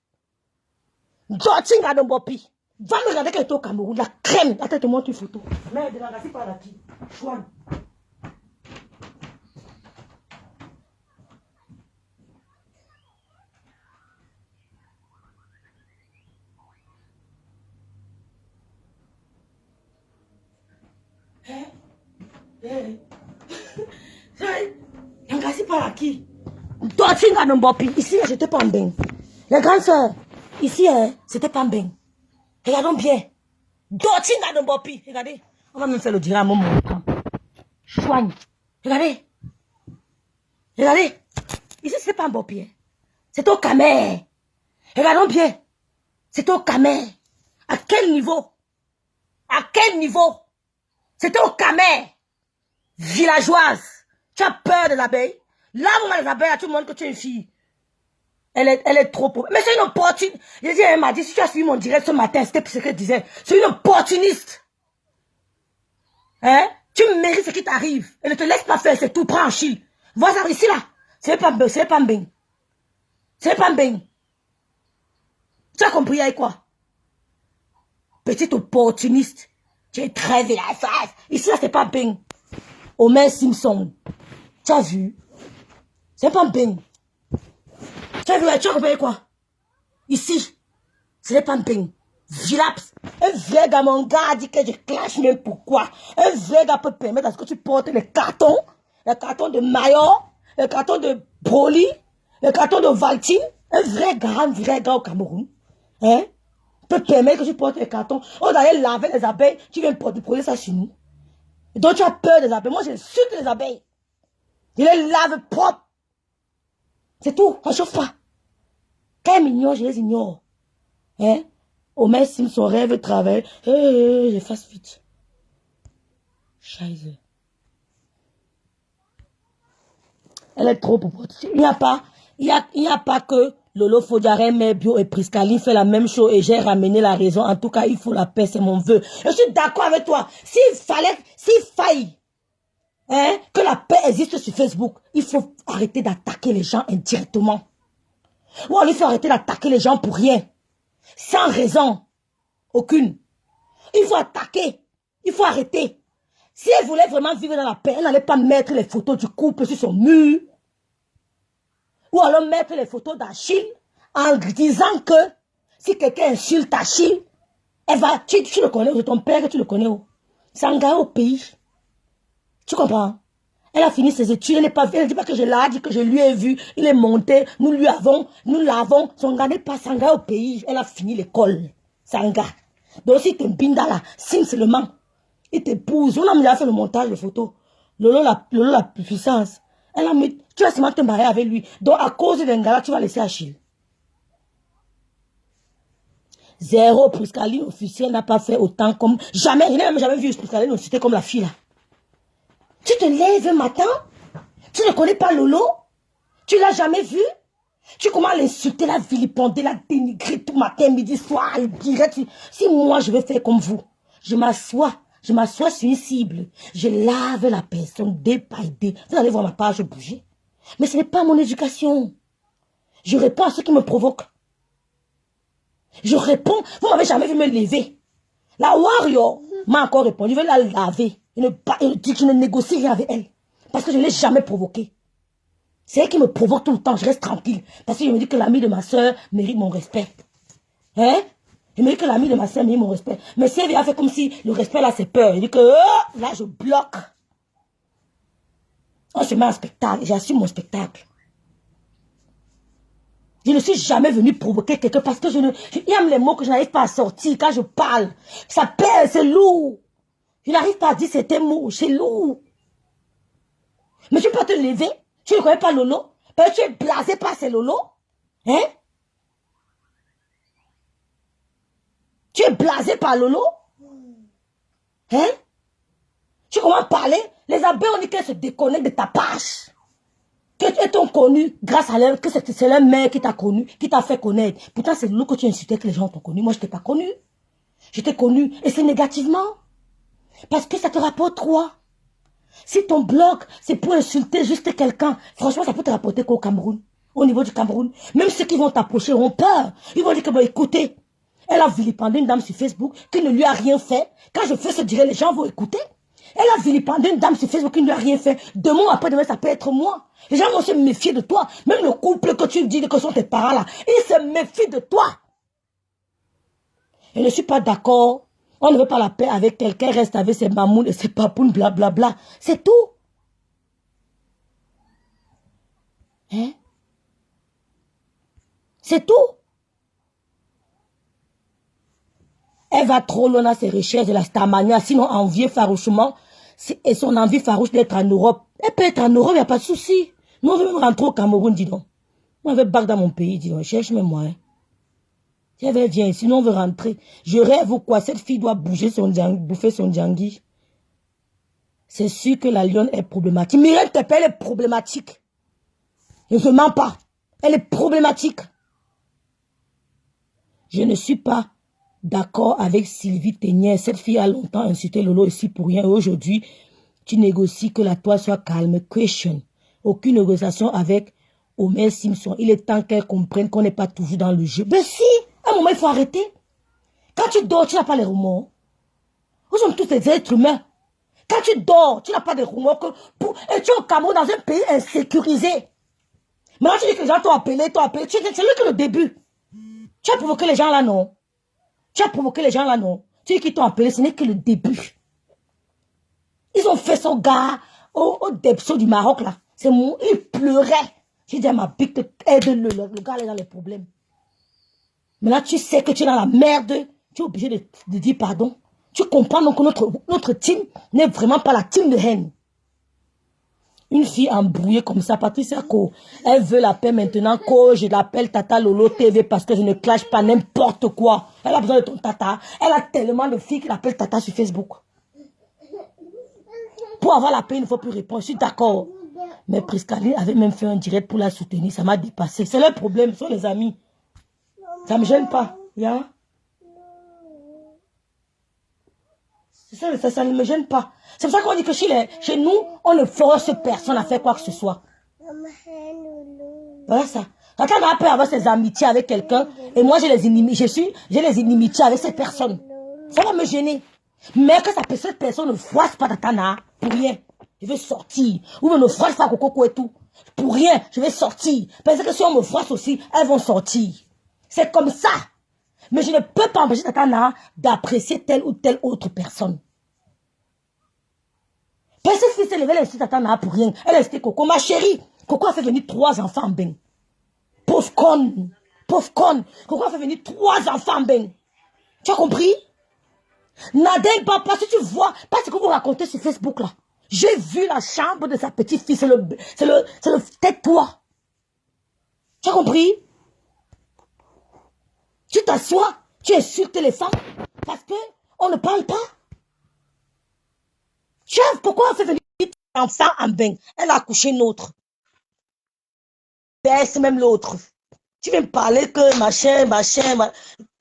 Dotting à de Mopi. Va me regarder qu'elle est au Cameroun. La crème. Attends, te montre une photo. Merde, la c'est pas là qui. Chouane. Engagé par la qui? Dotting à Nombopi. Ici, j'étais pas en bain. Les grandes sœurs, ici, c'était pas en bain. Regardons bien. Dotting à Nombopi. Regardez. On va même faire le dire à mon moment. Chouagne. Regardez. Regardez. Ici, c'est pas en Bopi. C'est au Camer. Regardons bien. C'est au Camer. À quel niveau? À quel niveau? C'était au Camer. Villageoise. Tu as peur des abeilles. Là, vous m'avez les abeilles à tout le monde que tu es une fille. Elle est trop pauvre. Mais c'est une opportuniste. J'ai dit, elle m'a dit, si tu as suivi mon direct ce matin, c'était ce qu'elle disait. C'est une opportuniste. Hein? Tu mérites ce qui t'arrive. Elle ne te laisse pas faire, c'est tout. Prends en chille. Vois ça ici, là. C'est pas bien. C'est pas bien. Tu as compris avec quoi? Petite opportuniste. Tu es très villageoise. Ici, là, c'est pas bien. Homer Simpson. Tu as vu? C'est pas bien. Tu as vu, tu as compris quoi? Ici, c'est pas bien. Vilaps. Un vrai gars, mon gars a dit que je clash même pourquoi. Un vrai gars peut permettre à ce que tu portes les cartons de Mayo, les cartons de Broly, les cartons de Valtine. Un vrai gars au Cameroun. Hein? Peut permettre que tu portes les cartons. On allait laver les abeilles, tu viens produire ça sur nous. Et donc tu as peur des abeilles. Moi, j'insulte les abeilles. Je les lave propres. C'est tout, on ne chauffe pas. Quand ils m'ignorent, je les ignore. Hein? Homer Simpson rêve travail. Je fasse vite. Scheiße. Elle est trop pour il n'y a pas que Lolo Fodiaré, Bio et Priscaline fait la même chose et j'ai ramené la raison. En tout cas, il faut la paix, c'est mon vœu. Je suis d'accord avec toi. S'il faille, hein, que la paix existe sur Facebook, il faut arrêter d'attaquer les gens indirectement. Ou alors il faut arrêter d'attaquer les gens pour rien. Sans raison. Aucune. Il faut attaquer. Il faut arrêter. Si elle voulait vraiment vivre dans la paix, elle n'allait pas mettre les photos du couple sur son mur. Ou alors mettre les photos d'Achille en disant que si quelqu'un insulte Achille, elle va, tu le connais, c'est ton père que tu le connais. C'est un gars au pays. Tu comprends? Elle a fini ses études, elle n'est pas vue. Elle ne dit pas que je l'ai dit, que je lui ai vu. Il est monté, nous l'avons. Son gars n'est pas Sanga au pays. Elle a fini l'école. Sanga. Donc si tu es binda là, signe seulement. Il t'épouse. On a déjà fait le montage de photos. Lolo la puissance. Elle a mis, tu vas seulement te marier avec lui. Donc à cause d'un gars là, tu vas laisser Achille. Zéro, Priscaline officielle n'a pas fait autant comme... Jamais, il n'a même jamais vu Priscaline officielle comme la fille là. Tu te lèves un matin, tu ne connais pas Lolo, tu l'as jamais vu, tu commences à l'insulter, la vilipender, la dénigrer tout matin, midi, soir, direct. Si moi je veux faire comme vous, je m'assois sur une cible, je lave la personne day by day. Vous allez voir ma page bouger. Mais ce n'est pas mon éducation. Je réponds à ce qui me provoque. Je réponds, vous m'avez jamais vu me lever. La warrior m'a encore répondu, je vais la laver. Je ne négocie rien avec elle. Parce que je ne l'ai jamais provoquée. C'est elle qui me provoque tout le temps, je reste tranquille. Parce que je me dis que l'ami de ma soeur mérite mon respect. Hein? Je me dis que l'ami de ma soeur mérite mon respect. Mais si elle vient faire comme si le respect là c'est peur, je dis que là je bloque. On se met en spectacle, j'assume mon spectacle. Je ne suis jamais venu provoquer quelqu'un parce que j'aime les mots que je n'arrive pas à sortir quand je parle. Ça pèse, c'est lourd. Je n'arrive pas à dire certains mots, c'est lourd. Mais tu peux te lever, tu ne connais pas Lolo, parce que tu es blasé par ces Lolo. Hein? Tu es blasé par Lolo. Hein? Tu commences à parler, les abeilles ont dit qu'elles se déconnectent de ta page. Que t'ont connu grâce à l'elle, que c'est leur mère qui t'a connu, qui t'a fait connaître. Pourtant, c'est Lolo que tu insultais que les gens t'ont connu. Moi, je t'ai pas connu. Je t'ai connu, et c'est négativement. Parce que ça te rapporte quoi? Si ton blog, c'est pour insulter juste quelqu'un, franchement, ça peut te rapporter qu'au Cameroun, au niveau du Cameroun. Même ceux qui vont t'approcher auront peur. Ils vont dire que, bon, écoutez, elle a vilipendé une dame sur Facebook qui ne lui a rien fait. Quand je fais ce direct, les gens vont écouter. Elle a vilipendé une dame sur Facebook qui ne lui a rien fait. Demain, après-demain, ça peut être moi. Les gens vont se méfier de toi. Même le couple que tu dis que sont tes parents là, ils se méfient de toi. Je ne suis pas d'accord. On ne veut pas la paix avec quelqu'un, reste avec ses mamounes et ses papounes, blablabla. C'est tout. Hein? C'est tout. Elle va trop loin dans ses recherches de la Starmania, sinon envier farouchement, et son envie farouche d'être en Europe. Elle peut être en Europe, il n'y a pas de souci. Nous, on veut même rentrer au Cameroun, dis donc. Moi, je vais back dans mon pays, dis donc. Cherche même moi. Hein. Si elle vient ici, nous, on veut rentrer. Je rêve ou quoi? Cette fille doit bouffer son djangui. C'est sûr que la lionne est problématique. Mireille Tepe, elle est problématique. Je ne mens pas. Elle est problématique. Je ne suis pas d'accord avec Sylvie Ténière. Cette fille a longtemps insulté Lolo ici pour rien. Et aujourd'hui, tu négocies que la toile soit calme. Question. Aucune négociation avec Omer Simpson. Il est temps qu'elle comprenne qu'on n'est pas toujours dans le jeu. Ben si, à un moment, il faut arrêter. Quand tu dors, tu n'as pas les remords. Nous sommes tous des êtres humains. Quand tu dors, tu n'as pas de remords. Et tu es au Cameroun dans un pays insécurisé. Maintenant, tu dis que les gens t'ont appelé. C'est lui que le début. Tu as provoqué les gens là, non? Tu as provoqué les gens là, non? Tu dis qu'ils t'ont appelé, ce n'est que le début. Ils ont fait son gars au Depso du Maroc là. Il pleurait. J'ai dit à ma bite, aide-le, le gars est dans les problèmes. Mais là, tu sais que tu es dans la merde. Tu es obligé de dire pardon. Tu comprends donc que notre team n'est vraiment pas la team de haine. Une fille embrouillée comme ça, Patricia Co, elle veut la paix maintenant. Co, je l'appelle Tata Lolo TV parce que je ne clash pas n'importe quoi. Elle a besoin de ton Tata. Elle a tellement de filles qui l'appellent Tata sur Facebook. Pour avoir la paix, il ne faut plus répondre. Je suis d'accord. Mais Priscaline avait même fait un direct pour la soutenir. Ça m'a dépassé. C'est leur problème, ce sont les amis. Ça ne me gêne pas. Yeah? Ça ne me gêne pas. C'est pour ça qu'on dit que chez nous, on ne force personne à faire quoi que ce soit. Voilà ça. Quand on a peur avoir ses amitiés avec quelqu'un, et moi j'ai les inimitiés avec ces personnes. Ça va me gêner. Mais que cette personne ne froisse pas Tatana, pour rien. Je vais sortir. Ou ne froisse pas Coco et tout. Pour rien, je vais sortir. Parce que si on me froisse aussi, elles vont sortir. C'est comme ça. Mais je ne peux pas empêcher Tatana d'apprécier telle ou telle autre personne. Parce que fils, elle est restée Tatana pour rien. Elle est restée Coco. Ma chérie, Coco a fait venir 3 enfants en bain. Pauvre conne. Pauvre conne. Coco a fait venir 3 enfants en bain. Tu as compris? Nadine, papa, si tu vois, parce que vous racontez sur Facebook là. J'ai vu la chambre de sa petite fille. C'est le tais-toi. Tu as compris? Tu t'assois, tu insultes les femmes parce que on ne parle pas. Chef, pourquoi on fait venir un enfant en bain? Elle a accouché une autre. C'est même l'autre. Tu viens me parler que machin.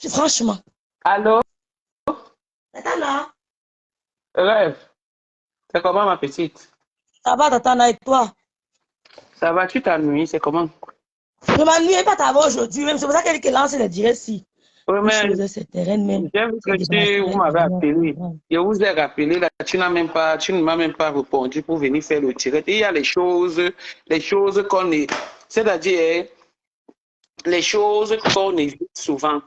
Franchement. Allô? Tatana. Rêve. C'est comment ma petite? Ça va, Tatana, et toi? Ça va, tu t'ennuies, c'est comment? Je m'ennuie pas t'avoir aujourd'hui, même c'est pour ça qu'elle lance le direct si. Oui, mais j'ai vu que vous m'avez appelé. Je vous ai rappelé, là, tu ne m'as même pas répondu pour venir faire le direct. Il y a les choses qu'on est, c'est-à-dire les choses qu'on évite souvent.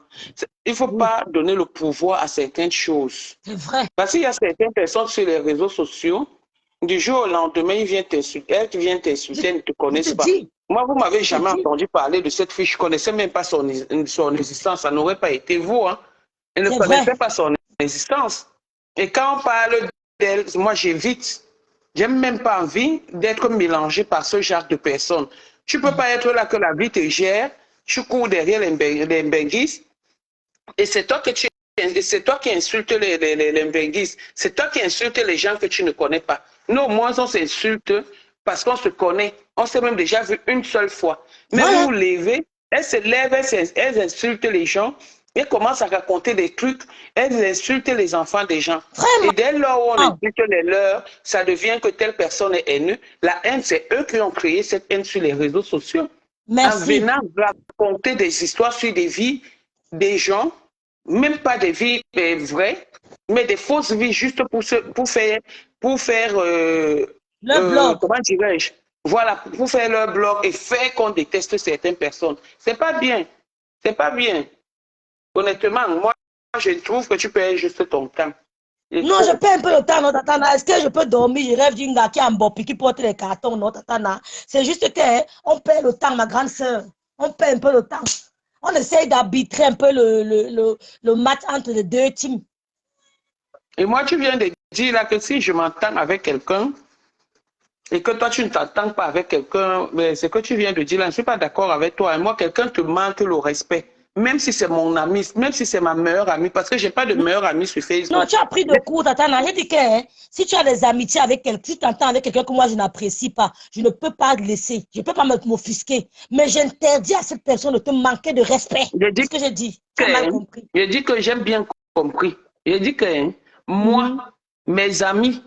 Il ne faut pas donner le pouvoir à certaines choses. C'est vrai. Parce qu'il y a certaines personnes sur les réseaux sociaux, du jour au lendemain, ils viennent t'insulter, elles viennent t'insulter, elles ne te connaissent pas. Moi, vous ne m'avez jamais entendu parler de cette fille. Je ne connaissais même pas son existence. Ça n'aurait pas été vous. Hein. Elle ne connaissait pas son existence. Et quand on parle d'elle, moi, j'évite. Je n'ai même pas envie d'être mélangé par ce genre de personnes. Tu ne peux pas être là que la vie te gère. Tu cours derrière les mbenguistes. Et c'est toi qui insultes les mbenguistes. C'est toi qui insultes les gens que tu ne connais pas. Nous, au moins, on s'insulte parce qu'on se connaît. On s'est même déjà vu une seule fois. Mais vous levez, elles se lèvent, elles insultent les gens, elles commencent à raconter des trucs, elles insultent les enfants des gens. Vraiment? Et dès lors où on insulte les leurs, ça devient que telle personne est haineuse. La haine, c'est eux qui ont créé cette haine sur les réseaux sociaux. Merci. En venant raconter des histoires sur des vies des gens, même pas des vies vraies, mais des fausses vies juste pour faire le blog. Comment dirais-je? Voilà, pour faire leur blog et faire qu'on déteste certaines personnes. C'est pas bien. C'est pas bien. Honnêtement, moi, je trouve que tu perds juste ton temps. Non, je perds un peu le temps, non, Tatana. Est-ce que je peux dormir? Je rêve d'une gars qui est en bopi, qui porte les cartons, non, Tatana. C'est juste qu'on perd le temps, ma grande sœur. On perd un peu le temps. On essaye d'arbitrer un peu le match entre les deux teams. Et moi, tu viens de dire là que si je m'entends avec quelqu'un et que toi, tu ne t'entends pas avec quelqu'un, mais ce que tu viens de dire là, je ne suis pas d'accord avec toi. Et moi, quelqu'un te manque le respect. Même si c'est mon ami, même si c'est ma meilleure amie, parce que je n'ai pas de meilleure amie sur Facebook. Non, tu as pris de cours, Tatana. J'ai dit que si tu as des amitiés avec quelqu'un, si tu t'entends avec quelqu'un que moi je n'apprécie pas, je ne peux pas te laisser. Je ne peux pas m'offusquer. Mais j'interdis à cette personne de te manquer de respect. C'est ce que j'ai dit. Tu as mal compris. Je dis que j'ai bien compris. Je dis que moi, mes amis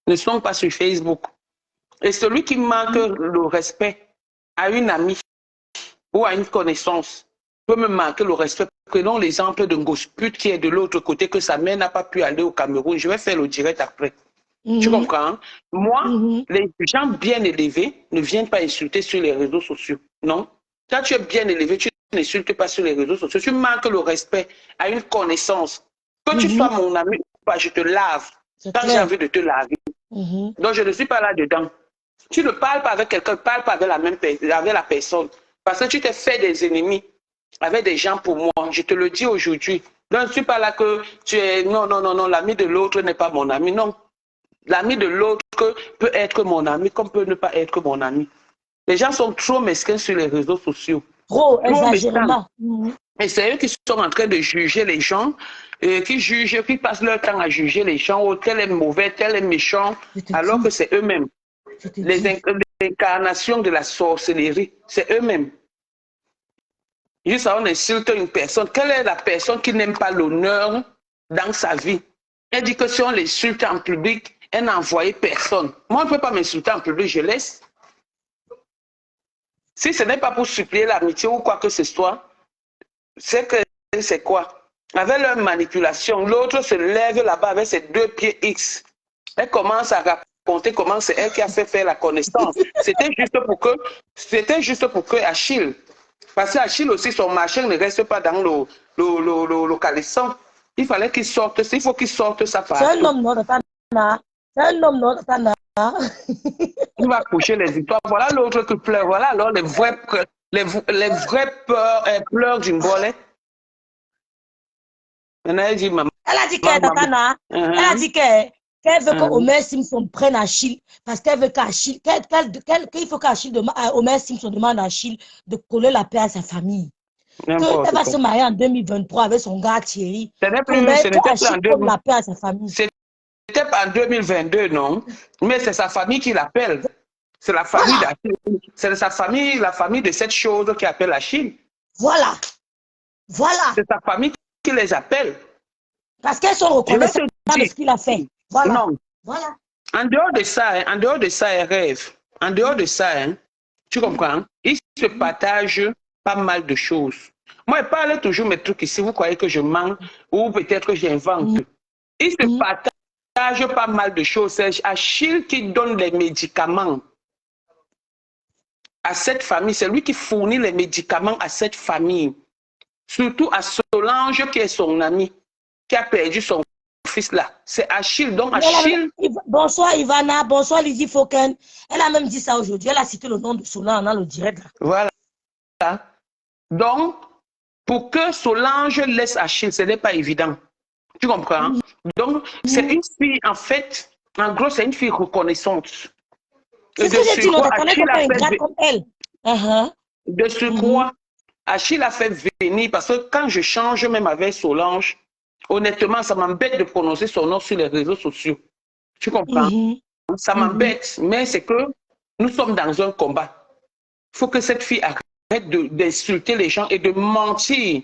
ne sont pas sur Facebook. Et celui qui manque le respect à une amie ou à une connaissance peut me manquer le respect. Prenons l'exemple d'un gosse pute qui est de l'autre côté, que sa mère n'a pas pu aller au Cameroun. Je vais faire le direct après. Tu comprends? Moi, les gens bien élevés ne viennent pas insulter sur les réseaux sociaux. Non. Quand tu es bien élevé, tu n'insultes pas sur les réseaux sociaux. Tu manques le respect à une connaissance. Que tu sois mon ami ou pas, je te lave quand j'ai envie de te laver. Donc, je ne suis pas là-dedans. Tu ne parles pas avec quelqu'un, parle pas avec la personne. Parce que tu t'es fait des ennemis avec des gens pour moi. Je te le dis aujourd'hui. Donc, je ne suis pas là que tu es... Non, l'ami de l'autre n'est pas mon ami. Non. L'ami de l'autre peut être mon ami comme peut ne pas être mon ami. Les gens sont trop mesquins sur les réseaux sociaux. Trop exagérément. Et c'est eux qui sont en train de juger les gens, qui passent leur temps à juger les gens. Oh, tel est mauvais, tel est méchant, alors que c'est eux-mêmes. Les incarnations de la sorcellerie, c'est eux-mêmes. Juste on insulte une personne. Quelle est la personne qui n'aime pas l'honneur dans sa vie? Elle dit que si on l'insulte en public, elle n'a envoyé personne. Moi, on ne peut pas m'insulter en public, je laisse. Si ce n'est pas pour supplier l'amitié ou quoi que ce soit, c'est quoi? Avec leur manipulation, l'autre se lève là-bas avec ses 2 pieds X. Elle commence à raconter comment c'est elle qui a fait faire la connaissance. C'était juste pour que Achille, parce qu'Achille aussi, son machin ne reste pas dans le caleçon. Il fallait qu'il sorte, il faut qu'il sorte sa part. C'est un homme, non, Tatana. C'est un homme, non, Tatana. Il va coucher les histoires. Voilà l'autre qui pleure. Voilà alors les vrais pleurs d'une bolette. Elle a dit, maman. Elle a dit qu'elle Tatana, elle a dit qu'elle veut que Homer Simpson prenne Achille parce qu'elle veut qu'Achille, qu'il faut qu'Achille demande, Homer Simpson demande à Achille de coller la paix à sa famille. Elle va se marier en 2023 avec son gars Thierry. Ce n'était plus la paix à sa famille. C'était en 2022, non? Mais c'est sa famille qui l'appelle. C'est la famille d'Achille. C'est sa famille, la famille de cette chose qui appelle Achille. Voilà. Voilà. C'est sa famille qui les appelle. Parce qu'elles sont reconnaissantes de ce qu'il a fait. Voilà. Non. Voilà. En dehors de ça, elle rêve. En dehors de ça, tu comprends? Il se partage pas mal de choses. Moi, je parle toujours mes trucs ici. Vous croyez que je mens ou peut-être que j'invente. Il se partage pas mal de choses. C'est Achille qui donne les médicaments à cette famille. C'est lui qui fournit les médicaments à cette famille. Surtout à Solange, qui est son ami, qui a perdu son fils là. C'est Achille. Donc Achille... Bonsoir Ivana, bonsoir Lydie Fauken. Elle a même dit ça aujourd'hui. Elle a cité le nom de Solange dans le direct. Là. Voilà. Donc, pour que Solange laisse Achille, ce n'est pas évident. Tu comprends? Donc, c'est une fille, en fait, en gros, c'est une fille reconnaissante. C'est ce que j'ai dit, on ne connaît pas un gars comme elle. De surcroît, Achille a fait venir, parce que quand je change même avec Solange, honnêtement, ça m'embête de prononcer son nom sur les réseaux sociaux. Tu comprends? Ça m'embête, mais c'est que nous sommes dans un combat. Il faut que cette fille arrête d'insulter les gens et de mentir.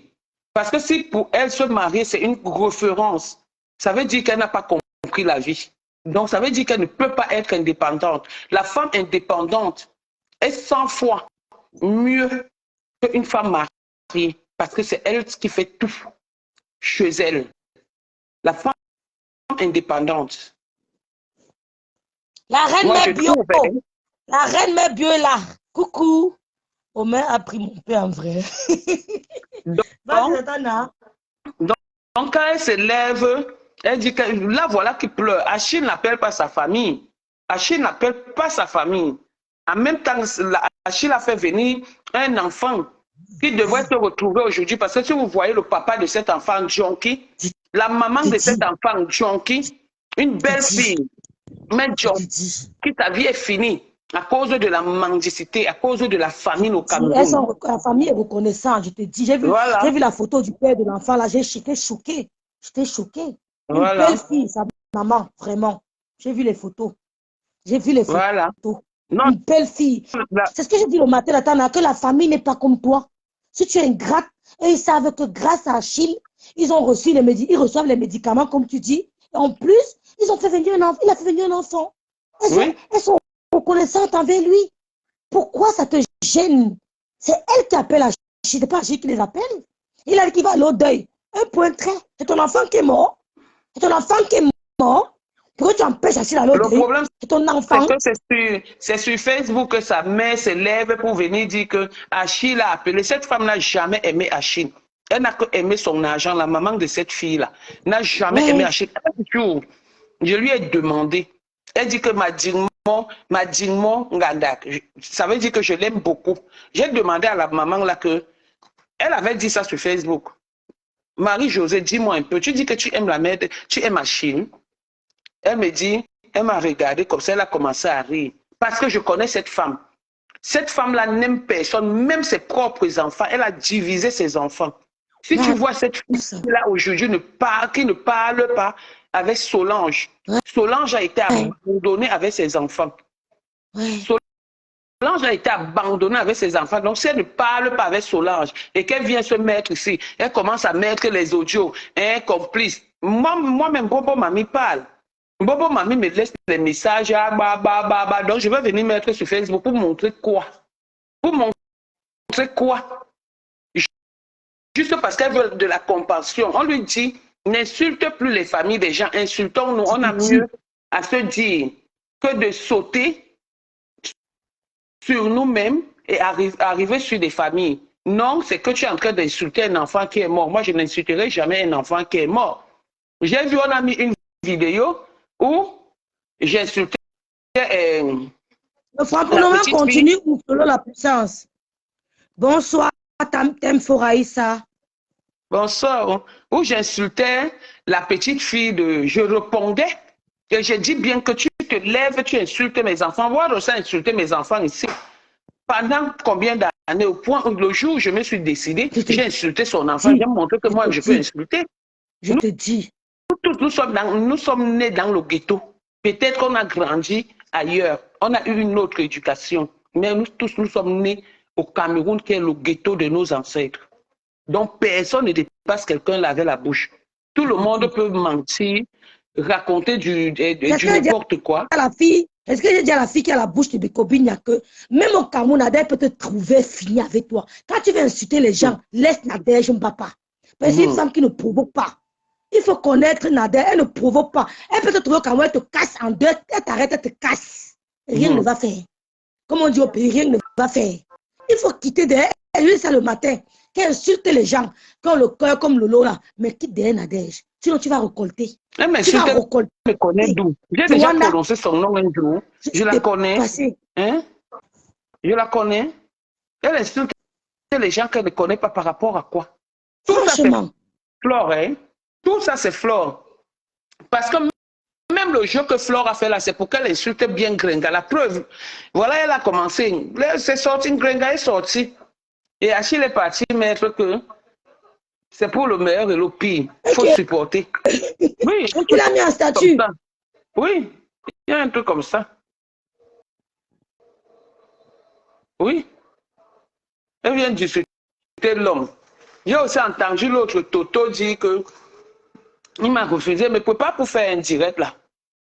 Parce que si pour elle se marier, c'est une référence, ça veut dire qu'elle n'a pas compris la vie. Donc, ça veut dire qu'elle ne peut pas être indépendante. La femme indépendante est 100 fois mieux qu'une femme mariée. Parce que c'est elle qui fait tout chez elle. La femme indépendante. La reine Mère Bio. La reine Mère Bio est là. Coucou. Omer a pris mon père en vrai. Donc, quand elle se lève, elle dit que là, voilà qui pleure. Achille n'appelle pas sa famille. Achille n'appelle pas sa famille. En même temps, Achille a fait venir un enfant qui devrait se retrouver aujourd'hui. Parce que si vous voyez le papa de cet enfant, Jonky, la maman de cet enfant, Jonky, une belle fille, mais Jonky, sa vie est finie. À cause de la mendicité, à cause de la famine au Cameroun. La famille est reconnaissante, je te dis. J'ai vu la photo du père de l'enfant, là, j'étais choquée. J'étais choquée. Une belle fille, sa maman, vraiment. J'ai vu les photos. J'ai vu les photos. Voilà. Non. Une belle fille. C'est ce que j'ai dit le matin, Tana, que la famille n'est pas comme toi. Si tu es ingrate, et ils savent que grâce à Achille, ils reçoivent les médicaments, comme tu dis. Et en plus, ils ont fait venir un enfant. Il a fait venir un enfant. Elles sont reconnaissante envers lui. Pourquoi ça te gêne? C'est elle qui appelle Achille, c'est pas Achille qui les appelle. Il a dit qu'il va aller au deuil. Un point trait. C'est ton enfant qui est mort. C'est ton enfant qui est mort. Pourquoi tu empêches Achille d'aller au deuil? Le problème, c'est ton enfant. C'est sur Facebook que sa mère se lève pour venir dire que Achille a appelé. Cette femme n'a jamais aimé Achille. Elle n'a que aimé son argent. La maman de cette fille-là n'a jamais aimé Achille. Un jour, je lui ai demandé. Elle dit que m'a dignement Ngandak. Ça veut dire que je l'aime beaucoup. J'ai demandé à la maman là que elle avait dit ça sur Facebook. Marie-Josée, dis-moi un peu. Tu dis que tu aimes la mère, tu aimes Achille. Elle me dit, elle m'a regardé comme ça, elle a commencé à rire. Parce que je connais cette femme. Cette femme-là n'aime personne, même ses propres enfants. Elle a divisé ses enfants. Si tu vois cette fille-là aujourd'hui qui ne parle pas avec Solange. Solange a été abandonnée avec ses enfants. Solange a été abandonnée avec ses enfants. Donc, si elle ne parle pas avec Solange et qu'elle vient se mettre ici, elle commence à mettre les audios, complice. Moi-même, Bobo Mami parle. Bobo Mami me laisse des messages. Donc, je vais venir mettre sur Facebook pour montrer quoi? Pour montrer quoi? Juste parce qu'elle veut de la compassion. On lui dit, n'insulte plus les familles des gens, insultons-nous. On a mieux à se dire que de sauter sur nous-mêmes et arriver sur des familles. Non, c'est que tu es en train d'insulter un enfant qui est mort. Moi, je n'insulterai jamais un enfant qui est mort. J'ai vu, on a mis une vidéo où j'ai insulté Le frappement continue ou selon la puissance. Bonsoir, Tamtem Foraïssa. Bonsoir. Où j'insultais la petite fille de... Je répondais et j'ai dit bien que tu te lèves, tu insultes mes enfants. Voir aussi insulter mes enfants ici. Pendant combien d'années, au point où le jour où je me suis décidé, j'ai insulté son enfant. J'ai montré que moi, je peux insulter. Je te dis. Nous sommes nés dans le ghetto. Peut-être qu'on a grandi ailleurs. On a eu une autre éducation. Mais nous tous, nous sommes nés au Cameroun, qui est le ghetto de nos ancêtres. Donc, personne ne dépasse quelqu'un laver la bouche. Tout le monde peut mentir, raconter du n'importe quoi. Est-ce que j'ai dit à la fille qui a la bouche de Bécobine que même au Cameroun, Nadège peut te trouver fini avec toi. Quand tu veux insulter les gens, laisse Nadège Mbapa. Parce que c'est une femme qui ne provoque pas. Il faut connaître Nadège, elle ne provoque pas. Elle peut te trouver au Cameroun, elle te casse en deux, elle t'arrête, elle te casse. Rien ne va faire. Comme on dit au pays, rien ne va faire. Il faut quitter derrière. Elle lui ça le matin. Qu'elle insulte les gens, qui ont le cœur comme le lot là, mais quitte derrière Nadège. Sinon, tu vas récolter. Mais tu vas récolter. Je connais d'où. J'ai déjà prononcé son nom un jour. Je la connais. Hein? Je la connais. Elle insulte les gens qu'elle ne connaît pas par rapport à quoi? Tout ça, c'est Flore. Hein? Tout ça, c'est Flore. Parce que même le jeu que Flore a fait là, c'est pour qu'elle insulte bien Grenga. La preuve, voilà, elle a commencé. C'est sorti, Grenga est sorti. Et Achille est parti mettre que c'est pour le meilleur et le pire. Il faut supporter. Oui. Donc il a mis un statut. Oui, il y a un truc comme ça. Oui. Elle vient discuter l'homme. J'ai aussi entendu l'autre Toto dire que il m'a refusé, mais ne pouvez pas pour faire un direct là.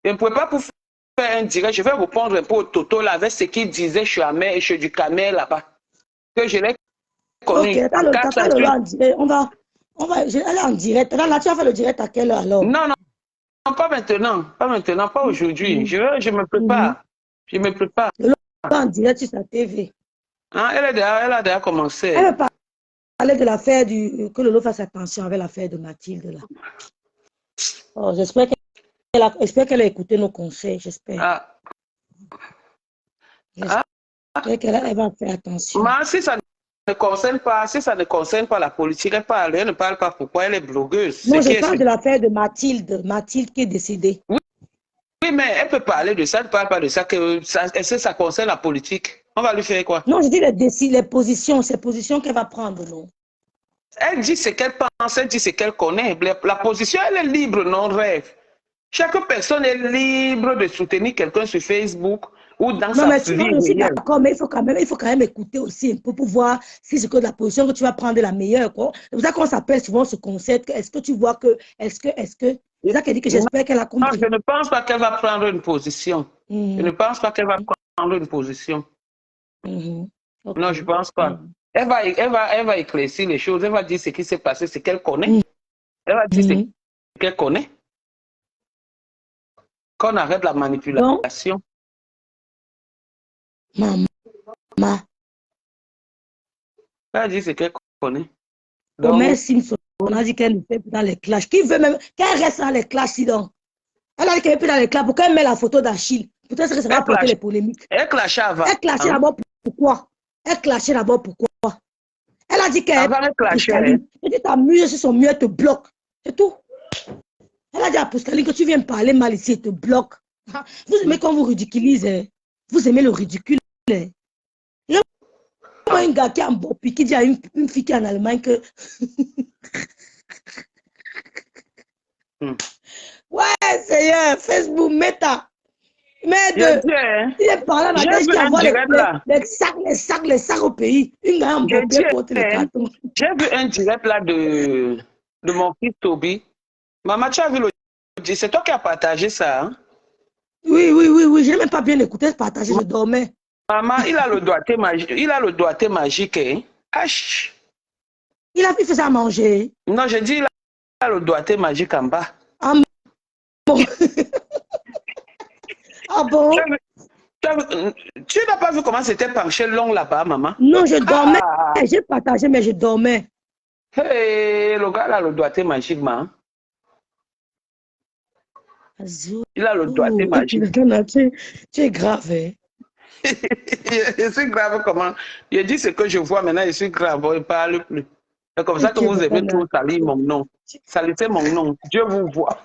Je ne pouvais pas pour faire un direct. Je vais répondre un peu au Toto là avec ce qu'il disait chez Amé et chez du Camel là-bas. Que je l'ai connu. Ok, on va aller en direct. Là, tu vas faire le direct à quelle heure alors? Non, pas maintenant. Pas maintenant, pas aujourd'hui. Je me prépare. Je me prépare. En direct sur sa TV. Hein, elle a déjà commencé. Elle va parler de l'affaire que Lolo fasse attention avec l'affaire de Mathilde là. Oh, j'espère qu'elle a écouté nos conseils, j'espère. J'espère qu'elle va faire attention. Mais si ça ne concerne pas la politique, elle ne parle pas pourquoi elle est blogueuse. Non, je parle de l'affaire de Mathilde qui est décédée. Oui, mais elle peut parler de ça, elle ne parle pas de ça. Est-ce que ça concerne la politique? On va lui faire quoi? Non, je dis les positions, ces positions qu'elle va prendre, non? Elle dit ce qu'elle pense, elle dit ce qu'elle connaît. La position, elle est libre, non rêve. Chaque personne est libre de soutenir quelqu'un sur Facebook ou dans sa vie. Non, mais je suis d'accord, mais il faut quand même écouter aussi un peu pour voir si c'est que la position que tu vas prendre est la meilleure. C'est pour ça qu'on s'appelle souvent ce concept. Est-ce que tu vois que, est-ce que, c'est ça qu'elle dit que j'espère qu'elle a compris. Non, je ne pense pas qu'elle va prendre une position. Je ne pense pas qu'elle va prendre une position. Okay. Non, je ne pense pas. Elle va éclaircir les choses. Elle va dire ce qui s'est passé, ce qu'elle connaît. Elle va dire ce qu'elle connaît. Qu'on arrête la manipulation. Maman. Elle va dire ce qu'elle connaît. Omer Simpson, on a dit qu'elle ne fait plus dans les clashs. Qui veut même qu'elle reste dans les clashs, sinon? Elle a dit qu'elle n'est plus dans les clashs. Pourquoi elle met la photo d'Achille? Peut-être que ça va apporter les polémiques. Elle clashait avant. Elle clashait d'abord pourquoi? Elle clashait d'abord pourquoi? Elle a dit qu'elle... Elle clashait. Elle dit ta muse sur son mur, elle te bloque. C'est tout. Elle a dit à Pascaline que tu viens parler mal ici, elle te bloque. Vous aimez quand vous ridiculisez. Vous aimez le ridicule. Il y a un gars qui est en Bopi qui dit à une fille qui est en Allemagne que... Ouais, Seigneur, Facebook, Meta. Mais il est par là, qui envoie les sacs au pays. Une gars en Bopi porte les cartons. J'ai vu un direct là de mon fils Toby. Maman, tu as vu le... C'est toi qui as partagé ça, hein? Oui. Je n'ai même pas bien écouté partager, je dormais. Maman, il a le doigté magique. Il a le doigté magique, hein? Ach. Il fait ça à manger. Non, je dis il a le doigté magique en bas. Ah bon? Ah bon? Tu n'as pas vu comment c'était penché long là-bas, maman? Non, je dormais. J'ai partagé, mais je dormais. Hey, le gars a le doigté magique, maman. Il a le doigté magique. Tu es grave, hein? Je suis grave comment? Je dis ce que je vois maintenant, je suis grave, on ne parle plus. C'est comme ça que vous aimez tout salir mon nom. Salissez mon nom. Dieu vous voit.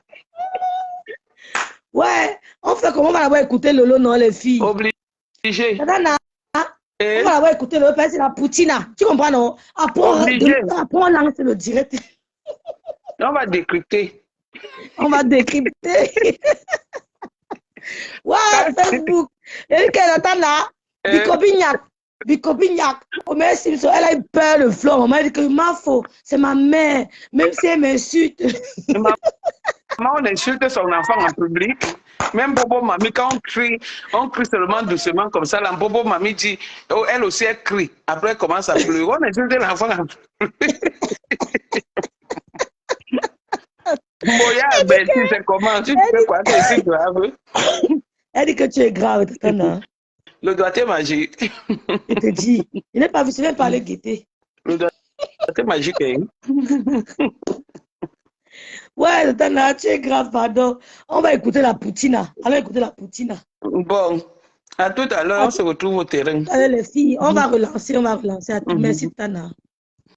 Ouais, on fait comment on va avoir écouté Lolo, non, les filles? Obligé. On va avoir écouté Lolo, c'est la poutina. Tu comprends, non? Après, on lance le direct. On va décrypter. On va décrypter. Ouais, Facebook. Et qu'elle attend là. Bicobignac. Oh, merci, elle a eu peur le flot. On m'a dit que ma faute, c'est ma mère. Même si elle m'insulte. Maman, on insulte son enfant en public. Même Bobo Mamie, quand on crie seulement doucement comme ça. La Bobo Mamie dit, oh, elle aussi elle crie. Après, elle commence à pleurer. On insulte l'enfant en public. Moya, ben, si c'est comment? Tu fais quoi? C'est grave. Elle dit que tu es grave, Tana. Le doigté magique. Je te dis, il n'est pas vu, tu viens parler gaieté. Le doigté magique, hein? Ouais, Tana, tu es grave, pardon. On va écouter la poutina. Allons écouter la poutina. Bon, à tout à l'heure, on se retrouve au terrain. Allez, les filles, on va relancer, À tout. Merci, Tana.